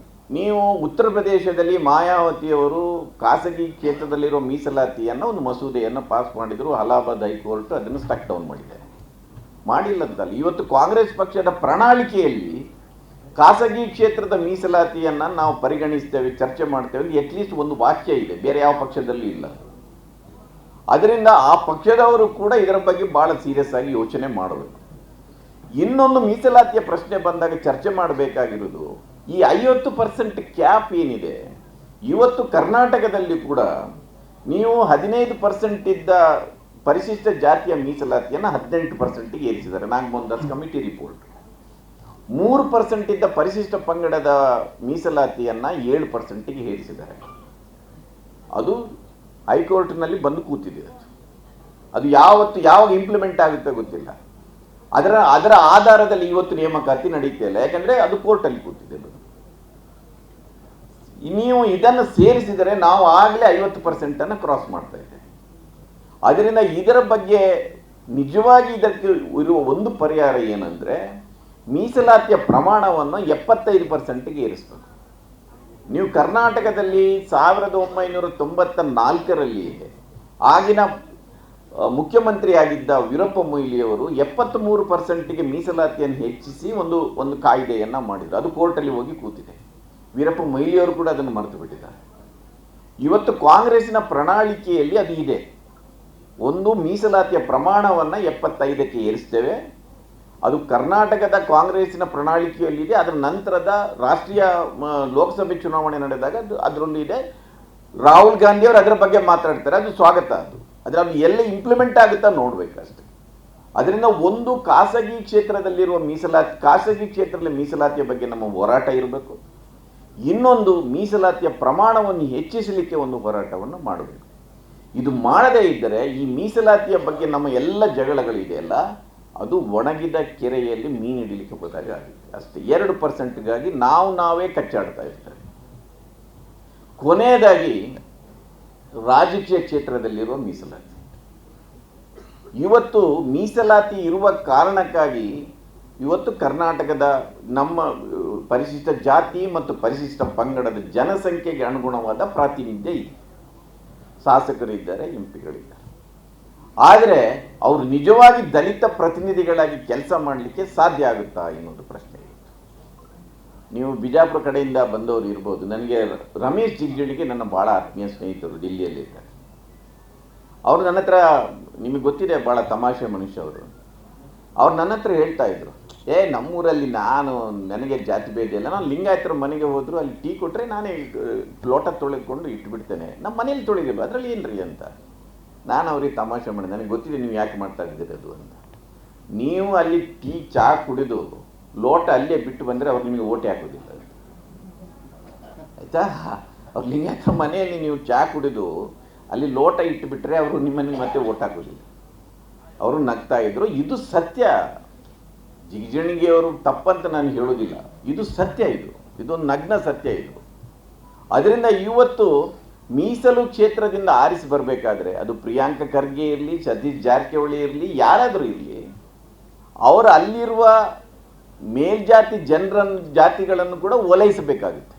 ನೀವು ಉತ್ತರ ಪ್ರದೇಶದಲ್ಲಿ ಮಾಯಾವತಿಯವರು ಖಾಸಗಿ ಕ್ಷೇತ್ರದಲ್ಲಿರೋ ಮೀಸಲಾತಿಯನ್ನು ಒಂದು ಮಸೂದೆಯನ್ನು ಪಾಸ್ ಮಾಡಿದರು. ಅಲಹಾಬಾದ್ ಹೈಕೋರ್ಟ್ ಅದನ್ನು ಸ್ಟಕ್ ಡೌನ್ ಮಾಡಿಲ್ಲ ಅಂತಲ್ಲ. ಇವತ್ತು ಕಾಂಗ್ರೆಸ್ ಪಕ್ಷದ ಪ್ರಣಾಳಿಕೆಯಲ್ಲಿ ಖಾಸಗಿ ಕ್ಷೇತ್ರದ ಮೀಸಲಾತಿಯನ್ನು ನಾವು ಪರಿಗಣಿಸ್ತೇವೆ, ಚರ್ಚೆ ಮಾಡ್ತೇವೆ, ಅಟ್ಲೀಸ್ಟ್ ಒಂದು ವಾಕ್ಯ ಇದೆ, ಬೇರೆ ಯಾವ ಪಕ್ಷದಲ್ಲಿ ಇಲ್ಲ. ಅದರಿಂದ ಆ ಪಕ್ಷದವರು ಕೂಡ ಇದರ ಬಗ್ಗೆ ಭಾಳ ಸೀರಿಯಸ್ ಆಗಿ ಯೋಚನೆ ಮಾಡಬೇಕು. ಇನ್ನೊಂದು ಮೀಸಲಾತಿಯ ಪ್ರಶ್ನೆ ಬಂದಾಗ ಚರ್ಚೆ ಮಾಡಬೇಕಾಗಿರೋದು ಈ 50% ಕ್ಯಾಪ್ ಏನಿದೆ. ಇವತ್ತು ಕರ್ನಾಟಕದಲ್ಲಿ ಕೂಡ ನೀವು 15% ಇದ್ದ ಪರಿಶಿಷ್ಟ ಜಾತಿಯ ಮೀಸಲಾತಿಯನ್ನು 18%ಗೆ ಏರಿಸಿದ್ದಾರೆ. Nagamohan committee report. 3% ಇದ್ದ ಪರಿಶಿಷ್ಟ ಪಂಗಡದ ಮೀಸಲಾತಿಯನ್ನು 7%ಗೆ ಏರಿಸಿದ್ದಾರೆ. ಅದು ಹೈಕೋರ್ಟ್ನಲ್ಲಿ ಬಂದು ಕೂತಿದೆ. ಅದು ಯಾವಾಗ ಇಂಪ್ಲಿಮೆಂಟ್ ಆಗುತ್ತೆ ಗೊತ್ತಿಲ್ಲ. ಅದರ ಆಧಾರದಲ್ಲಿ ಇವತ್ತು ನೇಮಕಾತಿ ನಡೀತಿಲ್ಲ, ಯಾಕಂದರೆ ಅದು ಕೋರ್ಟಲ್ಲಿ ಕೂತಿದೆ. ನೀವು ಇದನ್ನು ಸೇರಿಸಿದರೆ ನಾವು ಆಗಲೇ 50% ಕ್ರಾಸ್ ಮಾಡ್ತಾ ಇದ್ದೇವೆ. ಅದರಿಂದ ಇದರ ಬಗ್ಗೆ ನಿಜವಾಗಿ ಇದಕ್ಕೆ ಇರುವ ಒಂದು ಪರಿಹಾರ ಏನಂದರೆ, ಮೀಸಲಾತಿಯ ಪ್ರಮಾಣವನ್ನು 75%ಗೆ ಏರಿಸಬೇಕು. ನೀವು ಕರ್ನಾಟಕದಲ್ಲಿ 1994ರಲ್ಲಿ ಆಗಿನ ಮುಖ್ಯಮಂತ್ರಿಯಾಗಿದ್ದ ವೀರಪ್ಪ ಮೊಯ್ಲಿಯವರು 73%ಗೆ ಮೀಸಲಾತಿಯನ್ನು ಹೆಚ್ಚಿಸಿ ಒಂದು ಕಾಯ್ದೆಯನ್ನು ಮಾಡಿದರು. ಅದು ಕೋರ್ಟಲ್ಲಿ ಹೋಗಿ ಕೂತಿದೆ. ವೀರಪ್ಪ ಮೊಯ್ಲಿಯವರು ಕೂಡ ಅದನ್ನು ಮರೆತು ಬಿಟ್ಟಿದ್ದಾರೆ. ಇವತ್ತು ಕಾಂಗ್ರೆಸ್ಸಿನ ಪ್ರಣಾಳಿಕೆಯಲ್ಲಿ ಅದು ಇದೆ. ಒಂದು ಮೀಸಲಾತಿಯ ಪ್ರಮಾಣವನ್ನು 75ಕ್ಕೆ ಏರಿಸ್ತೇವೆ. ಅದು ಕರ್ನಾಟಕದ ಕಾಂಗ್ರೆಸ್ಸಿನ ಪ್ರಣಾಳಿಕೆಯಲ್ಲಿದೆ. ಅದರ ನಂತರದ ರಾಷ್ಟ್ರೀಯ ಲೋಕಸಭೆ ಚುನಾವಣೆ ನಡೆದಾಗ ಅದರಲ್ಲಿ ಇದೆ. ರಾಹುಲ್ ಗಾಂಧಿ ಅವರು ಅದರ ಬಗ್ಗೆ ಮಾತಾಡ್ತಾರೆ. ಅದು ಸ್ವಾಗತ. ಅದು ಎಲ್ಲ ಇಂಪ್ಲಿಮೆಂಟ್ ಆಗುತ್ತಾ ನೋಡ್ಬೇಕಷ್ಟೆ. ಅದರಿಂದ ಒಂದು ಖಾಸಗಿ ಕ್ಷೇತ್ರದಲ್ಲಿರುವ ಖಾಸಗಿ ಕ್ಷೇತ್ರದಲ್ಲಿ ಮೀಸಲಾತಿಯ ಬಗ್ಗೆ ನಮ್ಮ ಹೋರಾಟ ಇರಬೇಕು. ಇನ್ನೊಂದು ಮೀಸಲಾತಿಯ ಪ್ರಮಾಣವನ್ನು ಹೆಚ್ಚಿಸಲಿಕ್ಕೆ ಒಂದು ಹೋರಾಟವನ್ನು ಮಾಡಬೇಕು. ಇದು ಮಾಡದೇ ಇದ್ದರೆ ಈ ಮೀಸಲಾತಿಯ ಬಗ್ಗೆ ನಮ್ಮ ಎಲ್ಲ ಜಗಳಗಳಿದೆಯಲ್ಲ, ಅದು ಒಣಗಿದ ಕೆರೆಯಲ್ಲಿ ಮೀನು ಹಿಡಿಲಿಕ್ಕೆ ಹೋದಾಗ ಆಗುತ್ತೆ ಅಷ್ಟೇ. 2%ಗಾಗಿ ನಾವೇ ಕಚ್ಚಾಡ್ತಾ ಇರ್ತೇವೆ. ಕೊನೆಯದಾಗಿ ರಾಜಕೀಯ ಕ್ಷೇತ್ರದಲ್ಲಿರುವ ಮೀಸಲಾತಿ. ಇವತ್ತು ಮೀಸಲಾತಿ ಇರುವ ಕಾರಣಕ್ಕಾಗಿ ಇವತ್ತು ಕರ್ನಾಟಕದ ನಮ್ಮ ಪರಿಶಿಷ್ಟ ಜಾತಿ ಮತ್ತು ಪರಿಶಿಷ್ಟ ಪಂಗಡದ ಜನಸಂಖ್ಯೆಗೆ ಅನುಗುಣವಾದ ಪ್ರಾತಿನಿಧ್ಯ ಇದೆ. ಶಾಸಕರಿದ್ದಾರೆ, ಎಂಪಿಗಳಿದ್ದಾರೆ. ಆದರೆ ಅವರು ನಿಜವಾಗಿ ದಲಿತ ಪ್ರತಿನಿಧಿಗಳಾಗಿ ಕೆಲಸ ಮಾಡಲಿಕ್ಕೆ ಸಾಧ್ಯ ಆಗುತ್ತಾ ಎನ್ನುವುದು ಪ್ರಶ್ನೆ ಇದೆ. ನೀವು ಬಿಜಾಪುರ ಕಡೆಯಿಂದ ಬಂದವರು ಇರ್ಬೋದು. ನನಗೆ ರಮೇಶ್ ಜಿಗಜಿಣಿಗೆ ನನ್ನ ಭಾಳ ಆತ್ಮೀಯ ಸ್ನೇಹಿತರು ದಿಲ್ಲಿಯಲ್ಲಿದ್ದಾರೆ. ಅವರು ನನ್ನ ಹತ್ರ, ನಿಮಗೆ ಗೊತ್ತಿದೆ, ಭಾಳ ತಮಾಷೆ ಮನುಷ್ಯ ಅವರು. ಅವ್ರು ನನ್ನ ಹತ್ರ ಹೇಳ್ತಾ ಇದ್ರು, ನಮ್ಮೂರಲ್ಲಿ ನನಗೆ ಜಾತಿ ಭೇದ ಇಲ್ಲ, ನಾನು ಲಿಂಗಾಯತರ ಮನೆಗೆ ಹೋದ್ರು ಅಲ್ಲಿ ಟೀ ಕೊಟ್ಟರೆ ನಾನೇ ಲೋಟ ತೊಳೆದುಕೊಂಡು ಇಟ್ಬಿಡ್ತೇನೆ, ನಮ್ಮ ಮನೇಲಿ ತೊಳೆದಿಲ್ಲ, ಅದರಲ್ಲಿ ಏನ್ರಿ ಅಂತ. ನಾನು ಅವ್ರಿಗೆ ತಮಾಷೆ ಮಾಡಿದೆ, ನನಗೆ ಗೊತ್ತಿದೆ ನೀವು ಯಾಕೆ ಮಾಡ್ತಾ ಇದ್ದೀರಿ ಅದು ಅಂತ. ನೀವು ಅಲ್ಲಿ ಚಹಾ ಕುಡಿದು ಲೋಟ ಅಲ್ಲೇ ಬಿಟ್ಟು ಬಂದರೆ ಅವ್ರು ನಿಮಗೆ ಓಟೆ ಹಾಕೋದಿಲ್ಲ, ಆಯಿತಾ. ಅವ್ರು ಲಿಂಗಾಯತರ ಮನೆಯಲ್ಲಿ ನೀವು ಚಹಾ ಕುಡಿದು ಅಲ್ಲಿ ಲೋಟ ಇಟ್ಟುಬಿಟ್ರೆ ಅವರು ನಿಮ್ಮನ್ನು ಮತ್ತೆ ಓಟ್ ಹಾಕೋದಿಲ್ಲ. ಅವರು ನಗ್ತಾ ಇದ್ರು. ಇದು ಸತ್ಯ. ಜಿಗಜಿಣಿಗೆಯವರು ತಪ್ಪಂತ ನಾನು ಹೇಳೋದಿಲ್ಲ, ಇದು ಸತ್ಯ. ಇದೊಂದು ನಗ್ನ ಸತ್ಯ ಇದು. ಅದರಿಂದ ಇವತ್ತು ಮೀಸಲು ಕ್ಷೇತ್ರದಿಂದ ಆರಿಸಿ ಬರಬೇಕಾದ್ರೆ ಅದು ಪ್ರಿಯಾಂಕ ಖರ್ಗೆ ಇರಲಿ, ಸತೀಶ್ ಜಾರಕಿಹೊಳಿ ಇರಲಿ, ಯಾರಾದರೂ ಇರಲಿ, ಅವರು ಅಲ್ಲಿರುವ ಮೇಲ್ಜಾತಿ ಜಾತಿಗಳನ್ನು ಕೂಡ ಓಲೈಸಬೇಕಾಗುತ್ತೆ.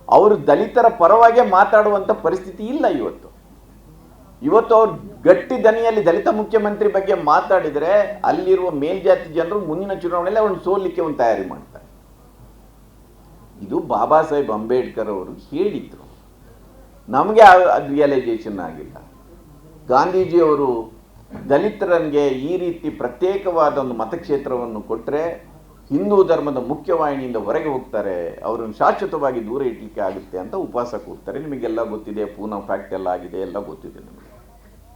ಅವರು ದಲಿತರ ಪರವಾಗೇ ಮಾತಾಡುವಂಥ ಪರಿಸ್ಥಿತಿ ಇಲ್ಲ ಇವತ್ತು. ಅವ್ರು ಗಟ್ಟಿ ದನಿಯಲ್ಲಿ ದಲಿತ ಮುಖ್ಯಮಂತ್ರಿ ಬಗ್ಗೆ ಮಾತಾಡಿದರೆ ಅಲ್ಲಿರುವ ಮೇಲ್ಜಾತಿ ಜನರು ಮುಂದಿನ ಚುನಾವಣೆಯಲ್ಲಿ ಅವ್ರನ್ನ ಸೋಲಿಕ್ಕೆ ಒಂದು ತಯಾರಿ ಮಾಡ್ತಾರೆ. ಇದು ಬಾಬಾ ಸಾಹೇಬ್ ಅಂಬೇಡ್ಕರ್ ಅವರು ಹೇಳಿದ್ರು. ನಮಗೆ ಅದು ರಿಯಲೈಸೇಷನ್ ಆಗಿಲ್ಲ. ಗಾಂಧೀಜಿಯವರು ದಲಿತರಿಗೆ ಈ ರೀತಿ ಪ್ರತ್ಯೇಕವಾದ ಒಂದು ಮತಕ್ಷೇತ್ರವನ್ನು ಕೊಟ್ಟರೆ ಹಿಂದೂ ಧರ್ಮದ ಮುಖ್ಯವಾಹಿನಿಯಿಂದ ಹೊರಗೆ ಹೋಗ್ತಾರೆ, ಅವರನ್ನು ಶಾಶ್ವತವಾಗಿ ದೂರ ಇಡಲಿಕ್ಕೆ ಆಗುತ್ತೆ ಅಂತ ಉಪವಾಸ ಕೂರ್ತಾರೆ. ನಿಮಗೆಲ್ಲ ಗೊತ್ತಿದೆ, ಪೂನಾ ಫ್ಯಾಕ್ಟ್ ಎಲ್ಲ ಆಗಿದೆ, ಎಲ್ಲ ಗೊತ್ತಿದೆ ನಿಮಗೆ.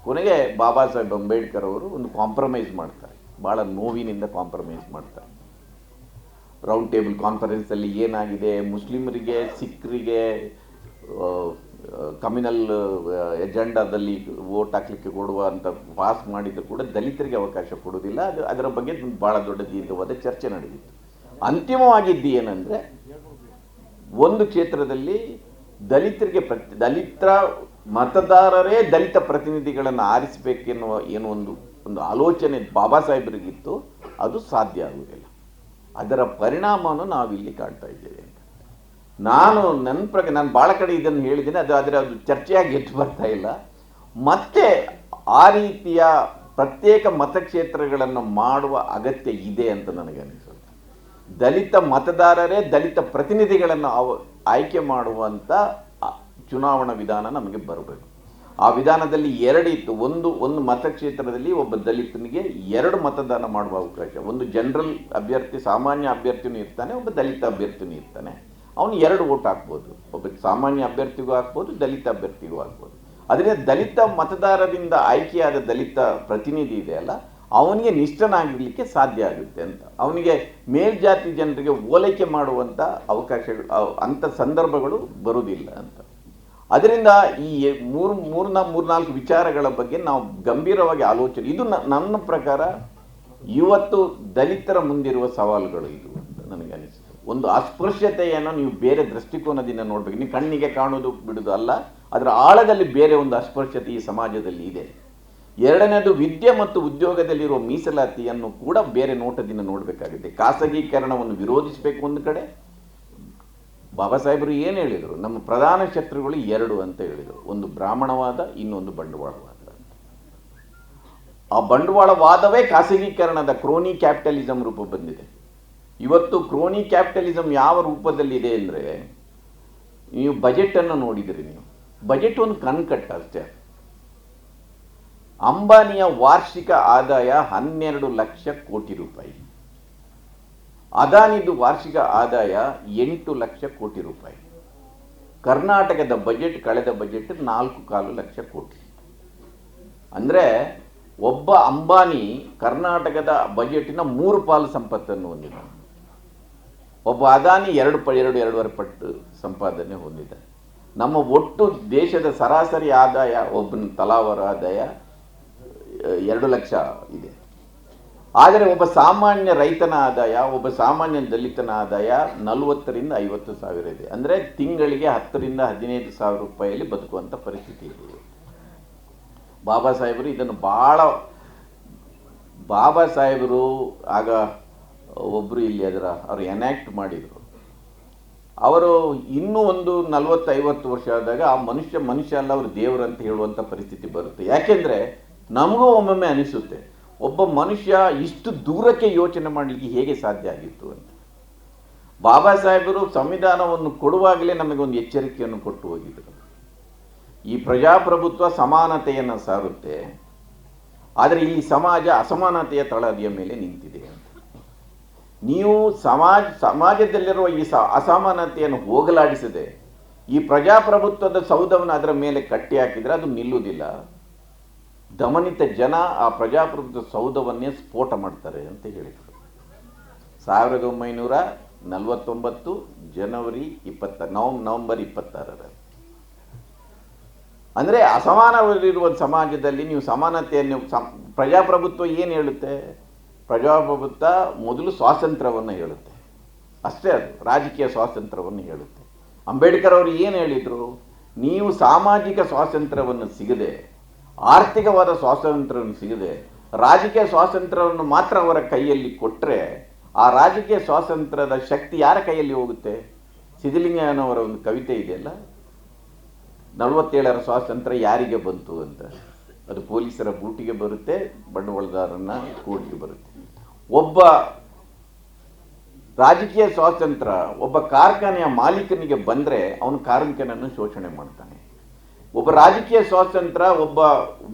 ಕೊನೆಗೆ ಬಾಬಾ ಸಾಹೇಬ್ ಅಂಬೇಡ್ಕರ್ ಅವರು ಒಂದು ಕಾಂಪ್ರಮೈಸ್ ಮಾಡ್ತಾರೆ, ಭಾಳ ನೋವಿನಿಂದ ಕಾಂಪ್ರಮೈಸ್ ಮಾಡ್ತಾರೆ. ರೌಂಡ್ ಟೇಬಲ್ ಕಾನ್ಫರೆನ್ಸಲ್ಲಿ ಏನಾಗಿದೆ, ಮುಸ್ಲಿಮರಿಗೆ, ಸಿಖ್ರಿಗೆ ಕಮ್ಯುನಲ್ ಎಜೆಂಡಾದಲ್ಲಿ ವೋಟ್ ಹಾಕಲಿಕ್ಕೆ ಕೊಡುವ ಅಂತ ಪಾಸ್ ಮಾಡಿದ್ದು ಕೂಡ ದಲಿತರಿಗೆ ಅವಕಾಶ ಕೊಡೋದಿಲ್ಲ. ಅದರ ಬಗ್ಗೆ ಭಾಳ ದೊಡ್ಡ ದೀರ್ಘವಾದ ಚರ್ಚೆ ನಡೆದಿತ್ತು. ಅಂತಿಮವಾಗಿದ್ದು ಏನಂದರೆ, ಒಂದು ಕ್ಷೇತ್ರದಲ್ಲಿ ದಲಿತರಿಗೆ ದಲಿತ ಮತದಾರರೇ ದಲಿತ ಪ್ರತಿನಿಧಿಗಳನ್ನು ಆರಿಸಬೇಕೆನ್ನುವ ಒಂದು ಆಲೋಚನೆ ಬಾಬಾ ಸಾಹೇಬರಿಗಿತ್ತು. ಅದು ಸಾಧ್ಯ ಆಗುವುದಿಲ್ಲ. ಅದರ ಪರಿಣಾಮವನ್ನು ನಾವಿಲ್ಲಿ ಕಾಣ್ತಾ ಇದ್ದೇವೆ. ನಾನು ಭಾಳ ಕಡೆ ಇದನ್ನು ಹೇಳಿದ್ದೇನೆ, ಆದರೆ ಅದು ಚರ್ಚೆಯಾಗಿ ಎದ್ದು ಬರ್ತಾ ಇಲ್ಲ. ಮತ್ತೆ ಆ ರೀತಿಯ ಪ್ರತ್ಯೇಕ ಮತಕ್ಷೇತ್ರಗಳನ್ನು ಮಾಡುವ ಅಗತ್ಯ ಇದೆ ಅಂತ ನನಗೆ ಅನಿಸುತ್ತೆ. ದಲಿತ ಮತದಾರರೇ ದಲಿತ ಪ್ರತಿನಿಧಿಗಳನ್ನು ಆಯ್ಕೆ ಮಾಡುವಂಥ ಚುನಾವಣಾ ವಿಧಾನ ನಮಗೆ ಬರಬೇಕು. ಆ ವಿಧಾನದಲ್ಲಿ ಎರಡಿತ್ತು. ಒಂದು ಮತಕ್ಷೇತ್ರದಲ್ಲಿ ಒಬ್ಬ ದಲಿತನಿಗೆ 2 ಮತದಾನ ಮಾಡುವ ಅವಕಾಶ. ಒಂದು ಜನರಲ್ ಅಭ್ಯರ್ಥಿ, ಸಾಮಾನ್ಯ ಅಭ್ಯರ್ಥಿನೂ ಇರ್ತಾನೆ, ಒಬ್ಬ ದಲಿತ ಅಭ್ಯರ್ಥಿನೂ ಇರ್ತಾನೆ. ಅವನು 2 ವೋಟ್ ಹಾಕ್ಬೋದು. ಒಬ್ಬ ಸಾಮಾನ್ಯ ಅಭ್ಯರ್ಥಿಗೂ ಹಾಕ್ಬೋದು, ದಲಿತ ಅಭ್ಯರ್ಥಿಗೂ ಹಾಕ್ಬೋದು. ಅದರಿಂದ ದಲಿತ ಮತದಾರರಿಂದ ಆಯ್ಕೆಯಾದ ದಲಿತ ಪ್ರತಿನಿಧಿ ಇದೆಯಲ್ಲ, ಅವನಿಗೆ ನಿಷ್ಠನಾಗಿರಲಿಕ್ಕೆ ಸಾಧ್ಯ ಆಗುತ್ತೆ ಅಂತ. ಅವನಿಗೆ ಮೇಲ್ಜಾತಿ ಜನರಿಗೆ ಓಲೈಕೆ ಮಾಡುವಂಥ ಅವಕಾಶಗಳು, ಅಂಥ ಸಂದರ್ಭಗಳು ಬರುವುದಿಲ್ಲ ಅಂತ. ಅದರಿಂದ ಈ 3-4 ವಿಚಾರಗಳ ಬಗ್ಗೆ ನಾವು ಗಂಭೀರವಾಗಿ ಆಲೋಚನೆ, ಇದು ನನ್ನ ಪ್ರಕಾರ ಇವತ್ತು ದಲಿತರ ಮುಂದಿರುವ ಸವಾಲುಗಳು ಇದು ಅಂತ ನನಗೆ ಅನಿಸುತ್ತೆ. ಒಂದು ಅಸ್ಪೃಶ್ಯತೆಯನ್ನು ನೀವು ಬೇರೆ ದೃಷ್ಟಿಕೋನದಿಂದ ನೋಡಬೇಕು. ನೀವು ಕಣ್ಣಿಗೆ ಕಾಣೋದು ಬಿಡೋದು ಅಲ್ಲ, ಅದರ ಆಳದಲ್ಲಿ ಬೇರೆ ಒಂದು ಅಸ್ಪೃಶ್ಯತೆ ಈ ಸಮಾಜದಲ್ಲಿ ಇದೆ. ಎರಡನೇದು, ವಿದ್ಯೆ ಮತ್ತು ಉದ್ಯೋಗದಲ್ಲಿರುವ ಮೀಸಲಾತಿಯನ್ನು ಕೂಡ ಬೇರೆ ನೋಟದಿಂದ ನೋಡಬೇಕಾಗಿದೆ. ಖಾಸಗೀಕರಣವನ್ನು ವಿರೋಧಿಸಬೇಕು ಒಂದು ಕಡೆ, ಬಾಬಾ ಸಾಹೇಬರು ಏನು ಹೇಳಿದರು? ನಮ್ಮ ಪ್ರಧಾನ ಶತ್ರುಗಳು ಎರಡು ಅಂತ ಹೇಳಿದರು. ಒಂದು ಬ್ರಾಹ್ಮಣವಾದ, ಇನ್ನೊಂದು ಬಂಡವಾಳವಾದ. ಆ ಬಂಡವಾಳವಾದವೇ ಖಾಸಗೀಕರಣದ ಕ್ರೋನಿ ಕ್ಯಾಪಿಟಲಿಸಮ್ ರೂಪ ಬಂದಿದೆ. ಇವತ್ತು ಕ್ರೋನಿ ಕ್ಯಾಪಿಟಲಿಸಮ್ ಯಾವ ರೂಪದಲ್ಲಿದೆ ಅಂದರೆ, ನೀವು ಬಜೆಟನ್ನು ನೋಡಿದಿರಿ. ನೀವು ಬಜೆಟ್ ಒಂದು ಕಣ್ಕಟ್ಟ ಅಷ್ಟೇ. ಅಂಬಾನಿಯ ವಾರ್ಷಿಕ ಆದಾಯ 12 ಲಕ್ಷ ಕೋಟಿ ರೂಪಾಯಿ. ಅದಾನಿದು ವಾರ್ಷಿಕ ಆದಾಯ 8 ಲಕ್ಷ ಕೋಟಿ ರೂಪಾಯಿ. ಕರ್ನಾಟಕದ ಬಜೆಟ್, ಕಳೆದ ಬಜೆಟ್ 4.25 ಲಕ್ಷ ಕೋಟಿ. ಅಂದರೆ ಒಬ್ಬ ಅಂಬಾನಿ ಕರ್ನಾಟಕದ ಬಜೆಟಿನ 3 ಪಾಲು ಸಂಪತ್ತನ್ನು ಹೊಂದಿದ್ದಾನೆ. ಒಬ್ಬ ಅದಾನಿ 2.5 ಪಟ್ಟು ಸಂಪಾದನೆ ಹೊಂದಿದ್ದಾನೆ. ನಮ್ಮ ಒಟ್ಟು ದೇಶದ ಸರಾಸರಿ ಆದಾಯ, ಒಬ್ಬನ ತಲಾವರ ಆದಾಯ 2 ಲಕ್ಷ ಇದೆ. ಆದರೆ ಒಬ್ಬ ಸಾಮಾನ್ಯ ರೈತನ ಆದಾಯ, ಒಬ್ಬ ಸಾಮಾನ್ಯ ದಲಿತನ ಆದಾಯ 40,000 ರಿಂದ 50,000 ಇದೆ. ಅಂದರೆ ತಿಂಗಳಿಗೆ 10,000 ರಿಂದ 15,000 ರೂಪಾಯಿಯಲ್ಲಿ ಬದುಕುವಂಥ ಪರಿಸ್ಥಿತಿ ಇದೆ. ಬಾಬಾ ಸಾಹೇಬರು ಇದನ್ನು ಬಾಬಾ ಸಾಹೇಬರು ಆಗ ಒಬ್ಬರು ಇಲ್ಲಿ ಅವರು ಎನ್ಯಾಕ್ಟ್ ಮಾಡಿದರು. ಅವರು ಇನ್ನೂ ಒಂದು 40-50 ವರ್ಷ ಆದಾಗ ಆ ಮನುಷ್ಯ ಅಲ್ಲ, ಅವರು ದೇವರು ಅಂತ ಹೇಳುವಂಥ ಪರಿಸ್ಥಿತಿ ಬರುತ್ತೆ. ಯಾಕೆಂದರೆ ನಮಗೂ ಒಮ್ಮೊಮ್ಮೆ ಅನಿಸುತ್ತೆ, ಒಬ್ಬ ಮನುಷ್ಯ ಇಷ್ಟು ದೂರಕ್ಕೆ ಯೋಚನೆ ಮಾಡಲಿಕ್ಕೆ ಹೇಗೆ ಸಾಧ್ಯ ಆಗಿತ್ತು ಅಂತ. ಬಾಬಾ ಸಾಹೇಬರು ಸಂವಿಧಾನವನ್ನು ಕೊಡುವಾಗಲೇ ನಮಗೊಂದು ಎಚ್ಚರಿಕೆಯನ್ನು ಕೊಟ್ಟು ಹೋಗಿದ್ದರು. ಈ ಪ್ರಜಾಪ್ರಭುತ್ವ ಸಮಾನತೆಯನ್ನು ಸಾರುತ್ತೆ, ಆದರೆ ಇಲ್ಲಿ ಸಮಾಜ ಅಸಮಾನತೆಯ ತಳಹದಿಯ ಮೇಲೆ ನಿಂತಿದೆ ಅಂತ. ನೀವು ಸಮಾಜದಲ್ಲಿರುವ ಈ ಅಸಮಾನತೆಯನ್ನು ಹೋಗಲಾಡಿಸದೆ ಈ ಪ್ರಜಾಪ್ರಭುತ್ವದ ಸೌಧವನ್ನು ಅದರ ಮೇಲೆ ಕಟ್ಟಿ ಹಾಕಿದರೆ ಅದು ನಿಲ್ಲುವುದಿಲ್ಲ. ದಮನಿತ ಜನ ಆ ಪ್ರಜಾಪ್ರಭುತ್ವ ಸೌಧವನ್ನೇ ಸ್ಫೋಟ ಮಾಡ್ತಾರೆ ಅಂತ ಹೇಳಿದರು. 1949 ಜನವರಿ 20 ನವೆಂಬರ್ 26. ಅಂದರೆ ಅಸಮಾನವಿರುವ ಸಮಾಜದಲ್ಲಿ ನೀವು ಸಮಾನತೆಯನ್ನು, ಪ್ರಜಾಪ್ರಭುತ್ವ ಏನು ಹೇಳುತ್ತೆ? ಪ್ರಜಾಪ್ರಭುತ್ವ ಮೊದಲು ಸ್ವಾತಂತ್ರ್ಯವನ್ನು ಹೇಳುತ್ತೆ ಅಷ್ಟೇ, ಅದು ರಾಜಕೀಯ ಸ್ವಾತಂತ್ರ್ಯವನ್ನು ಹೇಳುತ್ತೆ. ಅಂಬೇಡ್ಕರ್ ಅವರು ಏನು ಹೇಳಿದರು? ನೀವು ಸಾಮಾಜಿಕ ಸ್ವಾತಂತ್ರ್ಯವನ್ನು ಸಿಗದೆ, ಆರ್ಥಿಕವಾದ ಸ್ವಾತಂತ್ರ್ಯವನ್ನು ಸಿಗದೆ, ರಾಜಕೀಯ ಸ್ವಾತಂತ್ರ್ಯವನ್ನು ಮಾತ್ರ ಅವರ ಕೈಯಲ್ಲಿ ಕೊಟ್ಟರೆ ಆ ರಾಜಕೀಯ ಸ್ವಾತಂತ್ರ್ಯದ ಶಕ್ತಿ ಯಾರ ಕೈಯಲ್ಲಿ ಹೋಗುತ್ತೆ? ಸಿದ್ಧಲಿಂಗಯ್ಯನವರ ಒಂದು ಕವಿತೆ ಇದೆಯಲ್ಲ, 47ರ ಸ್ವಾತಂತ್ರ್ಯ ಯಾರಿಗೆ ಬಂತು ಅಂತ. ಅದು ಪೊಲೀಸರ ಬೂಟಿಗೆ ಬರುತ್ತೆ, ಬಂಡವಾಳದಾರನ ಕೂಡಿಗೆ ಬರುತ್ತೆ. ಒಬ್ಬ ರಾಜಕೀಯ ಸ್ವಾತಂತ್ರ್ಯ ಒಬ್ಬ ಕಾರ್ಖಾನೆಯ ಮಾಲೀಕನಿಗೆ ಬಂದರೆ ಅವನು ಕಾರ್ಮಿಕನನ್ನು ಶೋಷಣೆ ಮಾಡ್ತಾನೆ. ಒಬ್ಬ ರಾಜಕೀಯ ಸ್ವಾತಂತ್ರ್ಯ ಒಬ್ಬ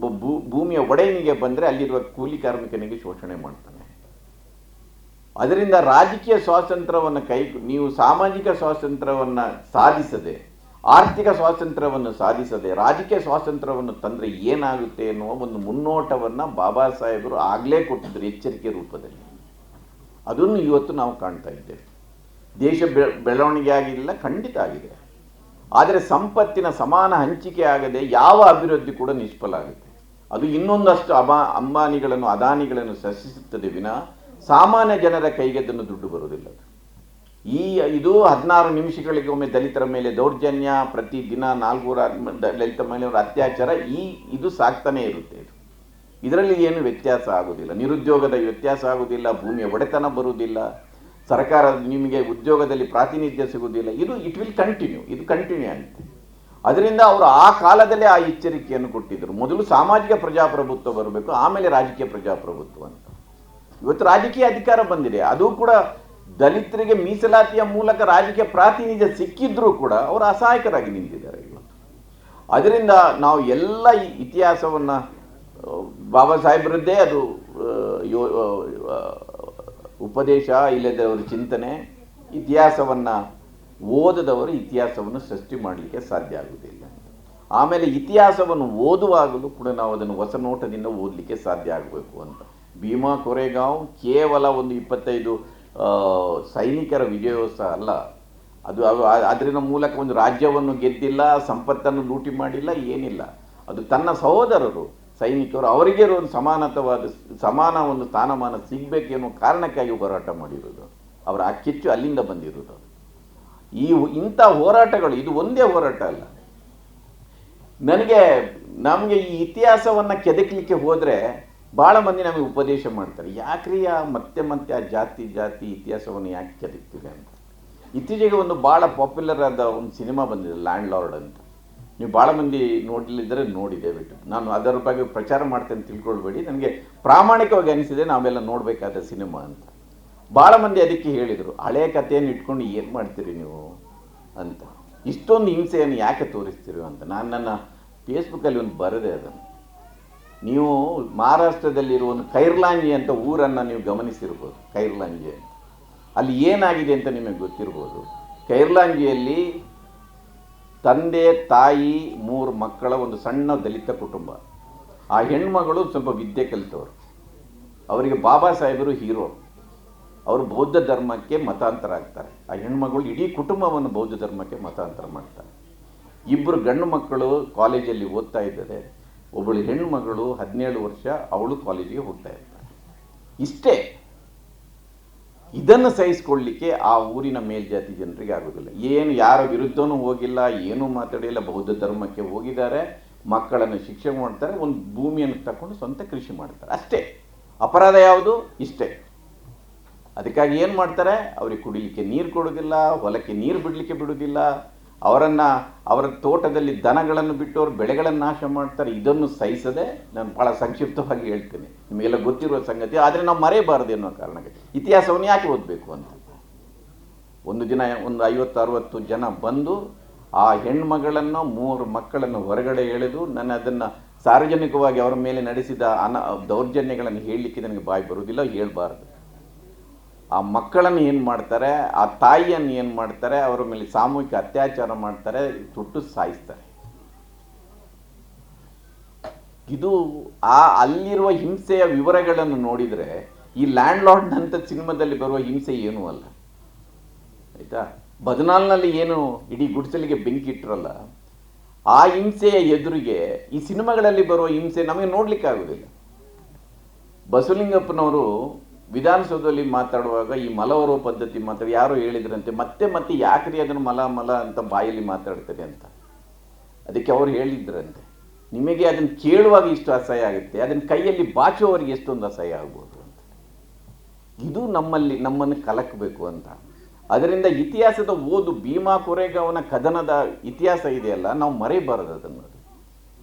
ಭೂಮಿಯ ಒಡೆಯನಿಗೆ ಬಂದರೆ ಅಲ್ಲಿರುವ ಕೂಲಿ ಕಾರ್ಮಿಕನಿಗೆ ಶೋಷಣೆ ಮಾಡ್ತಾನೆ. ಅದರಿಂದ ರಾಜಕೀಯ ಸ್ವಾತಂತ್ರ್ಯವನ್ನು ನೀವು ಸಾಮಾಜಿಕ ಸ್ವಾತಂತ್ರ್ಯವನ್ನು ಸಾಧಿಸದೆ, ಆರ್ಥಿಕ ಸ್ವಾತಂತ್ರ್ಯವನ್ನು ಸಾಧಿಸದೆ ರಾಜಕೀಯ ಸ್ವಾತಂತ್ರ್ಯವನ್ನು ತಂದರೆ ಏನಾಗುತ್ತೆ ಎನ್ನುವ ಒಂದು ಮುನ್ನೋಟವನ್ನು ಬಾಬಾ ಸಾಹೇಬರು ಆಗಲೇ ಕೊಟ್ಟಿದ್ದರು ಎಚ್ಚರಿಕೆ ರೂಪದಲ್ಲಿ. ಅದನ್ನು ಇವತ್ತು ನಾವು ಕಾಣ್ತಾ ಇದ್ದೇವೆ. ದೇಶ ಬೆಳವಣಿಗೆ ಆಗಿಲ್ಲ, ಖಂಡಿತ ಆಗಿದೆ. ಆದರೆ ಸಂಪತ್ತಿನ ಸಮಾನ ಹಂಚಿಕೆ ಆಗದೆ ಯಾವ ಅಭಿವೃದ್ಧಿ ಕೂಡ ನಿಷ್ಫಲ ಆಗುತ್ತೆ. ಅದು ಇನ್ನೊಂದಷ್ಟು ಅಂಬಾನಿಗಳನ್ನು, ಅದಾನಿಗಳನ್ನು ಸೃಷ್ಟಿಸುತ್ತದೆ ವಿನ ಸಾಮಾನ್ಯ ಜನರ ಕೈಗೆ ಅದನ್ನು ದುಡ್ಡು ಬರುವುದಿಲ್ಲ. ಇದು 16 ನಿಮಿಷಗಳಿಗೆ ಒಮ್ಮೆ ದಲಿತರ ಮೇಲೆ ದೌರ್ಜನ್ಯ, ಪ್ರತಿದಿನ 4 ದಲಿತ ಮಹಿಳೆಯರ ಅತ್ಯಾಚಾರ, ಇದು ಸಾಕ್ತಾನೇ ಇರುತ್ತೆ. ಇದರಲ್ಲಿ ಏನು ವ್ಯತ್ಯಾಸ ಆಗುವುದಿಲ್ಲ. ನಿರುದ್ಯೋಗದ ವ್ಯತ್ಯಾಸ ಆಗುವುದಿಲ್ಲ, ಭೂಮಿಯ ಒಡೆತನ ಬರುವುದಿಲ್ಲ, ಸರ್ಕಾರ ನಿಮಗೆ ಉದ್ಯೋಗದಲ್ಲಿ ಪ್ರಾತಿನಿಧ್ಯ ಸಿಗುವುದಿಲ್ಲ. ಇಟ್ ವಿಲ್ ಕಂಟಿನ್ಯೂ, ಇದು ಕಂಟಿನ್ಯೂ ಆಗುತ್ತೆ. ಅದರಿಂದ ಅವರು ಆ ಕಾಲದಲ್ಲೇ ಆ ಎಚ್ಚರಿಕೆಯನ್ನು ಕೊಟ್ಟಿದ್ದರು. ಮೊದಲು ಸಾಮಾಜಿಕ ಪ್ರಜಾಪ್ರಭುತ್ವ ಬರಬೇಕು, ಆಮೇಲೆ ರಾಜಕೀಯ ಪ್ರಜಾಪ್ರಭುತ್ವ ಅಂತ. ಇವತ್ತು ರಾಜಕೀಯ ಅಧಿಕಾರ ಬಂದಿದೆ, ಅದು ಕೂಡ ದಲಿತರಿಗೆ ಮೀಸಲಾತಿಯ ಮೂಲಕ ರಾಜಕೀಯ ಪ್ರಾತಿನಿಧ್ಯ ಸಿಕ್ಕಿದ್ರೂ ಕೂಡ ಅವರು ಅಸಹಾಯಕರಾಗಿ ನಿಂತಿದ್ದಾರೆ ಇವತ್ತು. ಅದರಿಂದ ನಾವು ಎಲ್ಲ ಇತಿಹಾಸವನ್ನು, ಬಾಬಾ ಸಾಹೇಬರದ್ದೇ ಅದು ಉಪದೇಶ, ಇಲ್ಲದವರ ಚಿಂತನೆ. ಇತಿಹಾಸವನ್ನು ಓದದವರು ಇತಿಹಾಸವನ್ನು ಸೃಷ್ಟಿ ಮಾಡಲಿಕ್ಕೆ ಸಾಧ್ಯ ಆಗುವುದಿಲ್ಲ. ಆಮೇಲೆ ಇತಿಹಾಸವನ್ನು ಓದುವಾಗಲೂ ಕೂಡ ನಾವು ಅದನ್ನು ಹೊಸ ನೋಟದಿಂದ ಓದಲಿಕ್ಕೆ ಸಾಧ್ಯ ಆಗಬೇಕು ಅಂತ. ಭೀಮಾ ಕೊರೆಗಾಂವ್ ಕೇವಲ ಒಂದು 25 ಸೈನಿಕರ ವಿಜಯೋತ್ಸವ ಅಲ್ಲ, ಅದು ಅದರ ಮೂಲಕ ಒಂದು ರಾಜ್ಯವನ್ನು ಗೆದ್ದಿಲ್ಲ, ಸಂಪತ್ತನ್ನು ಲೂಟಿ ಮಾಡಿಲ್ಲ, ಏನಿಲ್ಲ. ಅದು ತನ್ನ ಸಹೋದರರು ಸೈನಿಕರು, ಅವರಿಗೆ ಒಂದು ಸಮಾನ ಒಂದು ಸ್ಥಾನಮಾನ ಸಿಗಬೇಕೆನ್ನುವ ಕಾರಣಕ್ಕಾಗಿ ಹೋರಾಟ ಮಾಡಿರೋದು. ಅವರ ಆ ಕಿಚ್ಚು ಅಲ್ಲಿಂದ ಬಂದಿರೋದು. ಇಂಥ ಹೋರಾಟಗಳು, ಇದು ಒಂದೇ ಹೋರಾಟ ಅಲ್ಲ. ನಮಗೆ ಈ ಇತಿಹಾಸವನ್ನು ಕೆದಕಲಿಕ್ಕೆ ಹೋದರೆ ಭಾಳ ಮಂದಿ ನಮಗೆ ಉಪದೇಶ ಮಾಡ್ತಾರೆ, ಯಾಕ್ರಿ ಮತ್ತೆ ಆ ಜಾತಿ ಇತಿಹಾಸವನ್ನು ಯಾಕೆ ಕೆದಕ್ತಿದೆ ಅಂತ. ಇತ್ತೀಚೆಗೆ ಒಂದು ಭಾಳ ಪಾಪ್ಯುಲರ್ ಆದ ಒಂದು ಸಿನಿಮಾ ಬಂದಿದೆ ಲ್ಯಾಂಡ್ ಲಾರ್ಡ್ ಅಂತ. ನೀವು ಭಾಳ ಮಂದಿ ನೋಡಲಿದ್ದರೆ ನೋಡಿದೆ ಬಿಟ್ಟು, ನಾನು ಅದರ ಬಗ್ಗೆ ಪ್ರಚಾರ ಮಾಡ್ತೇನೆ ತಿಳ್ಕೊಳ್ಬೇಡಿ. ನನಗೆ ಪ್ರಾಮಾಣಿಕವಾಗಿ ಅನಿಸಿದೆ ನಾವೆಲ್ಲ ನೋಡಬೇಕಾದ ಸಿನಿಮಾ ಅಂತ. ಭಾಳ ಮಂದಿ ಅದಕ್ಕೆ ಹೇಳಿದರು, ಹಳೆಯ ಕಥೆಯನ್ನು ಇಟ್ಕೊಂಡು ಏನು ಮಾಡ್ತೀರಿ ನೀವು ಅಂತ, ಇಷ್ಟೊಂದು ಹಿಂಸೆಯನ್ನು ಯಾಕೆ ತೋರಿಸ್ತೀರಿ ಅಂತ. ನಾನು ನನ್ನ ಫೇಸ್ಬುಕ್ಕಲ್ಲಿ ಒಂದು ಬರೆದೆ ಅದನ್ನು. ನೀವು ಮಹಾರಾಷ್ಟ್ರದಲ್ಲಿರುವ ಒಂದು ಕೈರ್ಲಾಂಜಿ ಅಂತ ಊರನ್ನು ನೀವು ಗಮನಿಸಿರ್ಬೋದು. ಕೈರ್ಲಾಂಜಿ ಅಂತ ಅಲ್ಲಿ ಏನಾಗಿದೆ ಅಂತ ನಿಮಗೆ ಗೊತ್ತಿರ್ಬೋದು. ಕೈರ್ಲಾಂಜಿಯಲ್ಲಿ ತಂದೆ ತಾಯಿ 3 ಮಕ್ಕಳ ಒಂದು ಸಣ್ಣ ದಲಿತ ಕುಟುಂಬ. ಆ ಹೆಣ್ಮಗಳು ಸ್ವಲ್ಪ ವಿದ್ಯೆ ಕಲಿತವರು. ಅವರಿಗೆ ಬಾಬಾ ಸಾಹೇಬರು ಹೀರೋ. ಅವರು ಬೌದ್ಧ ಧರ್ಮಕ್ಕೆ ಮತಾಂತರ ಆಗ್ತಾರೆ. ಆ ಹೆಣ್ಮಗಳು ಇಡೀ ಕುಟುಂಬವನ್ನು ಬೌದ್ಧ ಧರ್ಮಕ್ಕೆ ಮತಾಂತರ ಮಾಡ್ತಾರೆ. 2 ಗಂಡು ಮಕ್ಕಳು ಕಾಲೇಜಲ್ಲಿ ಓದ್ತಾ ಇದ್ದಾರೆ. ಒಬ್ಬಳು ಹೆಣ್ಣುಮಗಳು 17 ವರ್ಷ, ಅವಳು ಕಾಲೇಜಿಗೆ ಹೋಗ್ತಾ ಇರ್ತಾಳೆ. ಇಷ್ಟೇ. ಇದನ್ನು ಸಹಿಸ್ಕೊಳ್ಳಿಕ್ಕೆ ಆ ಊರಿನ ಮೇಲ್ಜಾತಿ ಜನರಿಗೆ ಆಗೋದಿಲ್ಲ. ಏನು ಯಾರ ವಿರುದ್ಧನೂ ಹೋಗಿಲ್ಲ, ಏನೂ ಮಾತಾಡಿಲ್ಲ, ಬೌದ್ಧ ಧರ್ಮಕ್ಕೆ ಹೋಗಿದ್ದಾರೆ, ಮಕ್ಕಳನ್ನು ಶಿಕ್ಷೆ ಮಾಡ್ತಾರೆ, ಒಂದು ಭೂಮಿಯನ್ನು ತಗೊಂಡು ಸ್ವಂತ ಕೃಷಿ ಮಾಡ್ತಾರೆ. ಅಷ್ಟೇ. ಅಪರಾಧ ಯಾವುದು? ಇಷ್ಟೇ. ಅದಕ್ಕಾಗಿ ಏನು ಮಾಡ್ತಾರೆ, ಅವ್ರಿಗೆ ಕುಡಿಲಿಕ್ಕೆ ನೀರು ಕೊಡೋದಿಲ್ಲ, ಹೊಲಕ್ಕೆ ನೀರು ಬಿಡಲಿಕ್ಕೆ ಬಿಡೋದಿಲ್ಲ, ಅವರ ತೋಟದಲ್ಲಿ ದನಗಳನ್ನು ಬಿಟ್ಟು ಅವ್ರ ಬೆಳೆಗಳನ್ನು ನಾಶ ಮಾಡ್ತಾರೆ. ಇದನ್ನು ಸಹಿಸದೆ ನಾನು ಭಾಳ ಸಂಕ್ಷಿಪ್ತವಾಗಿ ಹೇಳ್ತೇನೆ, ನಿಮಗೆಲ್ಲ ಗೊತ್ತಿರುವ ಸಂಗತಿ. ಆದರೆ ನಾವು ಮರೆಯಬಾರದು ಎನ್ನುವ ಕಾರಣಕ್ಕೆ ಇತಿಹಾಸವನ್ನು ಯಾಕೆ ಓದಬೇಕು ಅಂತ. ಒಂದು ದಿನ ಒಂದು 50-60 ಜನ ಬಂದು ಆ ಹೆಣ್ಮಗಳನ್ನು 3 ಮಕ್ಕಳನ್ನು ಹೊರಗಡೆ ಎಳೆದು ನಾನು ಅದನ್ನು ಸಾರ್ವಜನಿಕವಾಗಿ ಅವರ ಮೇಲೆ ನಡೆಸಿದ ದೌರ್ಜನ್ಯಗಳನ್ನು ಹೇಳಲಿಕ್ಕೆ ನನಗೆ ಬಾಯಿ ಬರುವುದಿಲ್ಲ, ಹೇಳಬಾರ್ದು. ಆ ಮಕ್ಕಳನ್ನು ಏನು ಮಾಡ್ತಾರೆ, ಆ ತಾಯಿಯನ್ನು ಏನು ಮಾಡ್ತಾರೆ, ಅವರ ಮೇಲೆ ಸಾಮೂಹಿಕ ಅತ್ಯಾಚಾರ ಮಾಡ್ತಾರೆ, ಸುಟ್ಟು ಸಾಯಿಸ್ತಾರೆ. ಇದು ಅಲ್ಲಿರುವ ಹಿಂಸೆಯ ವಿವರಗಳನ್ನು ನೋಡಿದರೆ ಈ ಲ್ಯಾಂಡ್ ಲಾರ್ಡ್ನಂಥ ಸಿನಿಮಾದಲ್ಲಿ ಬರುವ ಹಿಂಸೆ ಏನೂ ಅಲ್ಲ. ಆಯಿತಾ? ಬದನಾಲ್ನಲ್ಲಿ ಏನು ಇಡೀ ಗುಡಿಸಲಿಗೆ ಬೆಂಕಿ ಇಟ್ಟರಲ್ಲ, ಆ ಹಿಂಸೆಯ ಎದುರಿಗೆ ಈ ಸಿನಿಮಾಗಳಲ್ಲಿ ಬರುವ ಹಿಂಸೆ ನಮಗೆ ನೋಡಲಿಕ್ಕೆ ಆಗೋದಿಲ್ಲ. ಬಸವಲಿಂಗಪ್ಪನವರು ವಿಧಾನಸೌಧದಲ್ಲಿ ಮಾತಾಡುವಾಗ ಈ ಮಲವರೋ ಪದ್ಧತಿ ಮಾತಾಡಿ ಯಾರೋ ಹೇಳಿದ್ರಂತೆ, ಮತ್ತೆ ಯಾಕ್ರಿ ಅದನ್ನು ಮಲ ಅಂತ ಬಾಯಲ್ಲಿ ಮಾತಾಡ್ತಾರೆ ಅಂತ. ಅದಕ್ಕೆ ಅವರು ಹೇಳಿದ್ರಂತೆ, ನಿಮಗೆ ಅದನ್ನು ಕೇಳುವಾಗ ಇಷ್ಟು ಅಸಹ್ಯ ಆಗುತ್ತೆ, ಅದನ್ನು ಕೈಯಲ್ಲಿ ಬಾಚುವವರಿಗೆ ಎಷ್ಟೊಂದು ಅಸಹ್ಯ ಆಗ್ಬೋದು ಅಂತ. ಇದು ನಮ್ಮನ್ನು ಕಲಕಬೇಕು ಅಂತ. ಅದರಿಂದ ಇತಿಹಾಸದ ಓದು, ಭೀಮಾ ಕೊರೆಗಾಂವ್ನ ಕದನದ ಇತಿಹಾಸ ಇದೆಯಲ್ಲ, ನಾವು ಮರೆಯಬಾರದು ಅದನ್ನು.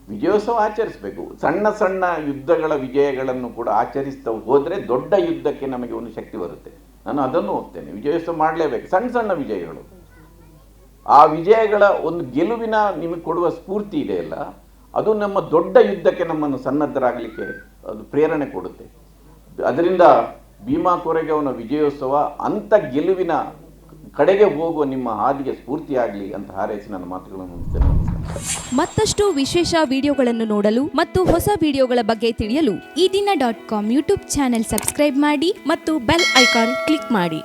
ವಿಜಯೋತ್ಸವ ಆಚರಿಸಬೇಕು. ಸಣ್ಣ ಸಣ್ಣ ಯುದ್ಧಗಳ ವಿಜಯಗಳನ್ನು ಕೂಡ ಆಚರಿಸ್ತಾ ಹೋದರೆ ದೊಡ್ಡ ಯುದ್ಧಕ್ಕೆ ನಮಗೆ ಒಂದು ಶಕ್ತಿ ಬರುತ್ತೆ. ನಾನು ಅದನ್ನು ಹೋಗ್ತೇನೆ. ವಿಜಯೋತ್ಸವ ಮಾಡಲೇಬೇಕು. ಸಣ್ಣ ಸಣ್ಣ ವಿಜಯಗಳು, ಆ ವಿಜಯಗಳ ಒಂದು ಗೆಲುವಿನ ನಿಮಗೆ ಕೊಡುವ ಸ್ಫೂರ್ತಿ ಇದೆಯಲ್ಲ, ಅದು ನಮ್ಮ ದೊಡ್ಡ ಯುದ್ಧಕ್ಕೆ ನಮ್ಮನ್ನು ಸನ್ನದ್ಧರಾಗಲಿಕ್ಕೆ ಅದು ಪ್ರೇರಣೆ ಕೊಡುತ್ತೆ. ಅದರಿಂದ ಭೀಮಾ ಕೊರೆಗಾಂವ್ನ ವಿಜಯೋತ್ಸವ ಅಂಥ ಗೆಲುವಿನ ಕಡೆಗೆ ಹೋಗುವ ನಿಮ್ಮ ಹಾದಿಗೆ ಸ್ಫೂರ್ತಿಯಾಗಲಿ ಅಂತ ಹಾರೈಸಿ ನನ್ನ ಮಾತುಗಳನ್ನು ಮುಗಿಸ್ತೇನೆ. ಮತ್ತಷ್ಟು ವಿಶೇಷ ವಿಡಿಯೋಗಳನ್ನು ನೋಡಲು ಮತ್ತು ಹೊಸ ವಿಡಿಯೋಗಳ ಬಗ್ಗೆ ತಿಳಿಯಲು ಈ ದಿನ .com ಯೂಟ್ಯೂಬ್ ಚಾನೆಲ್ ಸಬ್ಸ್ಕ್ರೈಬ್ ಮಾಡಿ ಮತ್ತು ಬೆಲ್ ಐಕಾನ್ ಕ್ಲಿಕ್ ಮಾಡಿ.